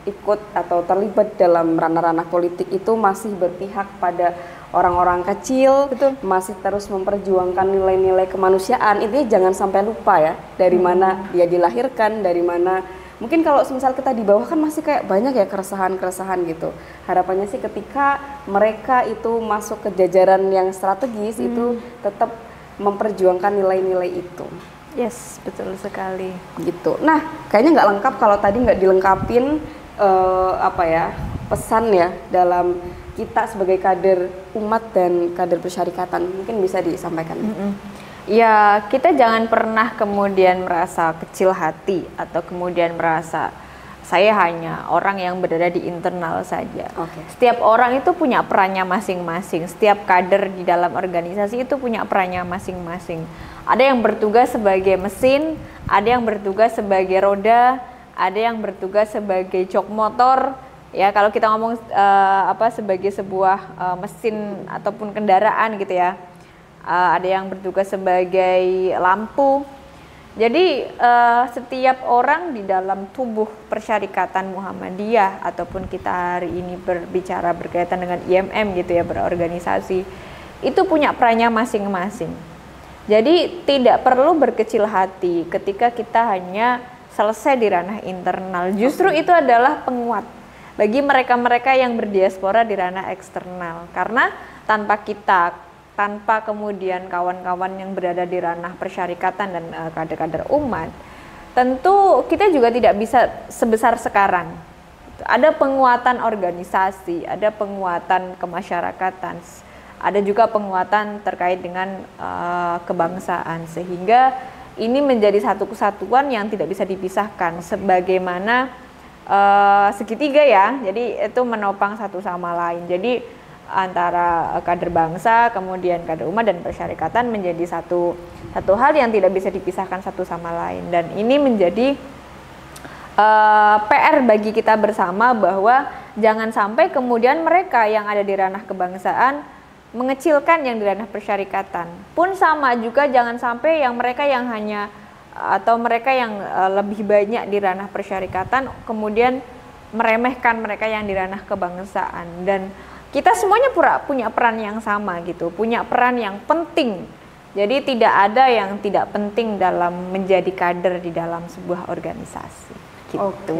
ikut atau terlibat dalam ranah-ranah politik itu masih berpihak pada orang-orang kecil, Betul. masih terus memperjuangkan nilai-nilai kemanusiaan. Intinya jangan sampai lupa ya dari mana dia dilahirkan, dari mana. Mungkin kalau misal kita di bawah kan masih kayak banyak ya keresahan-keresahan gitu. Harapannya sih ketika mereka itu masuk ke jajaran yang strategis itu tetap memperjuangkan nilai-nilai itu. Yes, betul sekali. Gitu. Nah, kayaknya nggak lengkap kalau tadi nggak dilengkapin pesan ya dalam kita sebagai kader umat dan kader persyarikatan. Mungkin bisa disampaikan. Ya, kita jangan pernah kemudian merasa kecil hati atau kemudian merasa saya hanya orang yang berada di internal saja. Oke. Setiap orang itu punya perannya masing-masing. Setiap kader di dalam organisasi itu punya perannya masing-masing. Ada yang bertugas sebagai mesin, ada yang bertugas sebagai roda, ada yang bertugas sebagai jok motor. Ya, kalau kita ngomong sebagai sebuah mesin ataupun kendaraan gitu ya. Ada yang bertugas sebagai lampu. Jadi setiap orang di dalam tubuh Persyarikatan Muhammadiyah ataupun kita hari ini berbicara berkaitan dengan IMM gitu ya, berorganisasi, itu punya perannya masing-masing. Jadi tidak perlu berkecil hati ketika kita hanya selesai di ranah internal. Justru itu adalah penguat bagi mereka-mereka yang berdiaspora di ranah eksternal. Karena tanpa kemudian kawan-kawan yang berada di ranah persyarikatan dan kader-kader umat, tentu kita juga tidak bisa sebesar sekarang. Ada penguatan organisasi, ada penguatan kemasyarakatan, ada juga penguatan terkait dengan kebangsaan, sehingga ini menjadi satu kesatuan yang tidak bisa dipisahkan, sebagaimana segitiga ya, jadi itu menopang satu sama lain. Jadi antara kader bangsa, kemudian kader umat dan persyarikatan menjadi satu hal yang tidak bisa dipisahkan satu sama lain. Dan ini menjadi PR bagi kita bersama, bahwa jangan sampai kemudian mereka yang ada di ranah kebangsaan mengecilkan yang di ranah persyarikatan. Pun sama juga jangan sampai yang mereka yang hanya atau mereka yang lebih banyak di ranah persyarikatan kemudian meremehkan mereka yang di ranah kebangsaan. Dan kita semuanya punya peran yang sama gitu, punya peran yang penting. Jadi tidak ada yang tidak penting dalam menjadi kader di dalam sebuah organisasi. Gitu. Oke.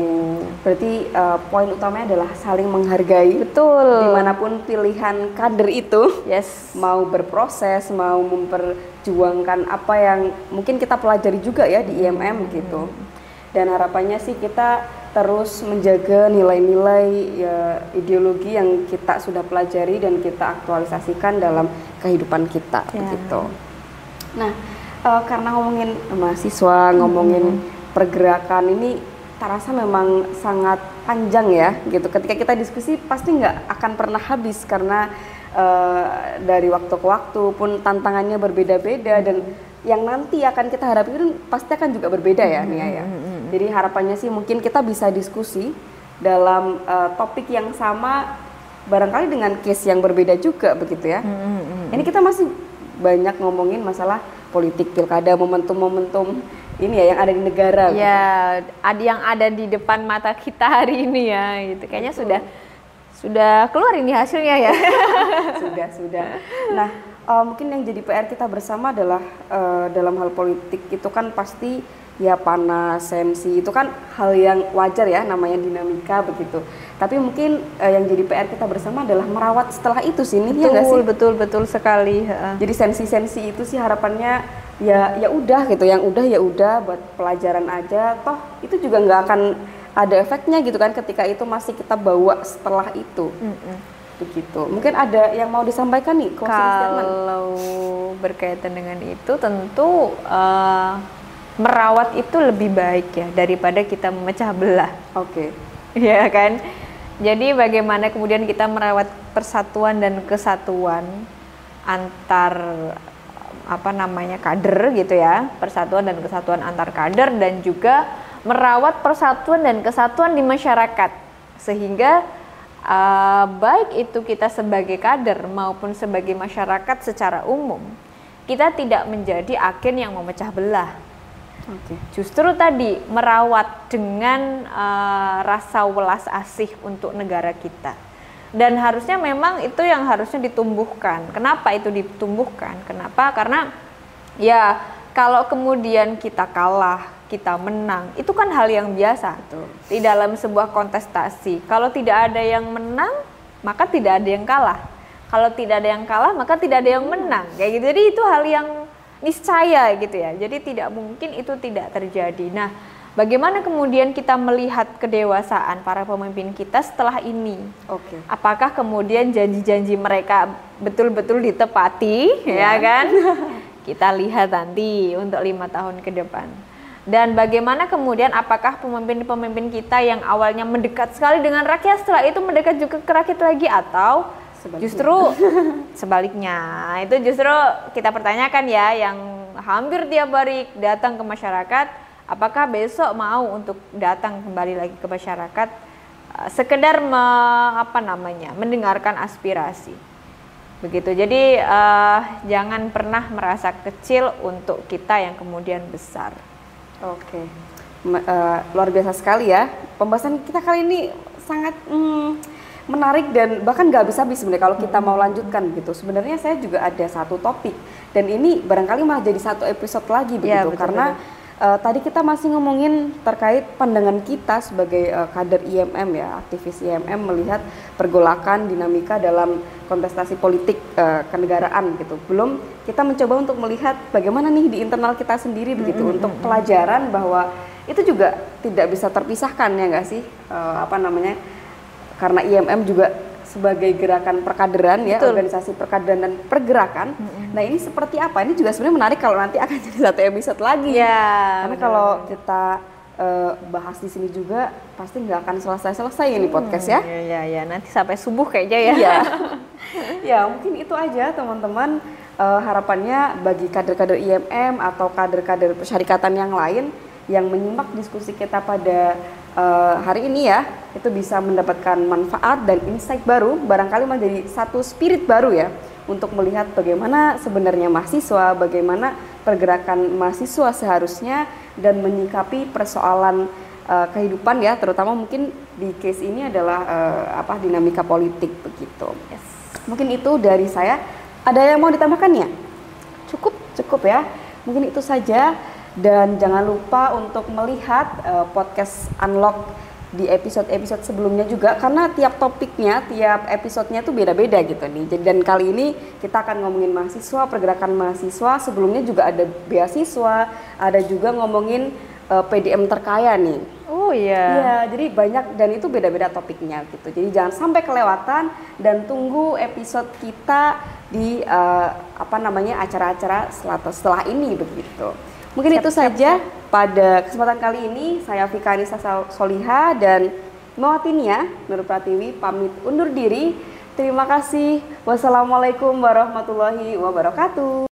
Berarti poin utamanya adalah saling menghargai. Betul. Dimanapun pilihan kader itu, yes, mau berproses, mau memperjuangkan apa yang mungkin kita pelajari juga ya di IMM gitu. Dan harapannya sih kita terus menjaga nilai-nilai ideologi yang kita sudah pelajari dan kita aktualisasikan dalam kehidupan kita gitu. Nah, karena ngomongin mahasiswa, ngomongin pergerakan ini terasa memang sangat panjang ya gitu. Ketika kita diskusi pasti nggak akan pernah habis karena dari waktu ke waktu pun tantangannya berbeda-beda dan yang nanti akan kita hadapi itu pasti akan juga berbeda ya Nia ya. Jadi harapannya sih mungkin kita bisa diskusi dalam topik yang sama barangkali dengan case yang berbeda juga begitu ya. Ini kita masih banyak ngomongin masalah politik pilkada, momentum-momentum ini ya yang ada di negara. Ya, gitu. Ada yang ada di depan mata kita hari ini ya gitu. Kayaknya sudah keluar ini hasilnya ya. Sudah. Nah, mungkin yang jadi PR kita bersama adalah dalam hal politik itu kan pasti ya panas, sensi, itu kan hal yang wajar ya, namanya dinamika begitu. Tapi mungkin yang jadi PR kita bersama adalah merawat setelah itu sih, ya nggak sih? Betul sekali. Jadi sensi-sensi itu sih harapannya ya udah gitu, yang udah ya udah buat pelajaran aja, toh itu juga nggak akan ada efeknya gitu kan ketika itu masih kita bawa setelah itu. Begitu. Mungkin ada yang mau disampaikan nih? Kalau berkaitan dengan itu tentu merawat itu lebih baik ya daripada kita memecah belah. Oke. Ya kan? Jadi bagaimana kemudian kita merawat persatuan dan kesatuan antar kader gitu ya, persatuan dan kesatuan antar kader, dan juga merawat persatuan dan kesatuan di masyarakat, sehingga baik itu kita sebagai kader maupun sebagai masyarakat secara umum, kita tidak menjadi agen yang memecah belah. Oke. Justru tadi merawat dengan rasa welas asih untuk negara kita. Dan harusnya memang itu yang harusnya ditumbuhkan. Kenapa itu ditumbuhkan? Kenapa? Karena ya kalau kemudian kita kalah, kita menang, itu kan hal yang biasa. Betul. Di dalam sebuah kontestasi. Kalau tidak ada yang menang, maka tidak ada yang kalah. Kalau tidak ada yang kalah, maka tidak ada yang menang. Kayak gitu. Jadi itu hal yang niscaya gitu ya. Jadi tidak mungkin itu tidak terjadi. Nah, bagaimana kemudian kita melihat kedewasaan para pemimpin kita setelah ini? Oke. Apakah kemudian janji-janji mereka betul-betul ditepati, ya kan? Kita lihat nanti untuk 5 tahun ke depan. Dan bagaimana kemudian apakah pemimpin-pemimpin kita yang awalnya mendekat sekali dengan rakyat, setelah itu mendekat juga ke rakyat lagi, atau justru sebaliknya? Itu justru kita pertanyakan ya, yang hampir tiap hari datang ke masyarakat, apakah besok mau untuk datang kembali lagi ke masyarakat, sekedar mendengarkan aspirasi. Begitu. Jadi jangan pernah merasa kecil untuk kita yang kemudian besar. Oke. Luar biasa sekali ya. Pembahasan kita kali ini sangat menarik dan bahkan nggak habis-habis sebenarnya kalau kita mau lanjutkan gitu. Sebenarnya saya juga ada satu topik dan ini barangkali malah jadi satu episode lagi begitu, betul, karena tadi kita masih ngomongin terkait pandangan kita sebagai kader IMM ya, aktivis IMM melihat pergolakan dinamika dalam kontestasi politik kenegaraan gitu. Belum kita mencoba untuk melihat bagaimana nih di internal kita sendiri begitu, untuk pelajaran bahwa itu juga tidak bisa terpisahkan ya nggak sih, karena IMM juga sebagai gerakan perkaderan ya, organisasi perkaderan dan pergerakan. Nah ini seperti apa? Ini juga sebenarnya menarik kalau nanti akan jadi satu episode lagi. Ya, karena kalau kita bahas di sini juga pasti nggak akan selesai-selesai ini podcast ya. Ya, nanti sampai subuh kayaknya ya. Iya. Ya mungkin itu aja teman-teman, harapannya bagi kader-kader IMM atau kader-kader persyarikatan yang lain yang menyimak diskusi kita pada hari ini ya, itu bisa mendapatkan manfaat dan insight baru, barangkali menjadi satu spirit baru ya, untuk melihat bagaimana sebenarnya mahasiswa, bagaimana pergerakan mahasiswa seharusnya, dan menyikapi persoalan kehidupan ya, terutama mungkin di case ini adalah dinamika politik begitu. Yes. Mungkin itu dari saya. Ada yang mau ditambahkan ya? Cukup ya. Mungkin itu saja. Dan jangan lupa untuk melihat podcast Unlock di episode-episode sebelumnya juga, karena tiap topiknya, tiap episodenya tuh beda-beda gitu nih. Jadi dan kali ini kita akan ngomongin mahasiswa, pergerakan mahasiswa. Sebelumnya juga ada beasiswa, ada juga ngomongin PDM terkaya nih. Oh iya. Iya, jadi banyak dan itu beda-beda topiknya gitu. Jadi jangan sampai kelewatan dan tunggu episode kita di acara-acara setelah ini begitu. Mungkin itu saja pada kesempatan kali ini. Saya Vika Anissa Soliha dan Mawatinia Nur Pratiwi pamit undur diri. Terima kasih. Wassalamualaikum warahmatullahi wabarakatuh.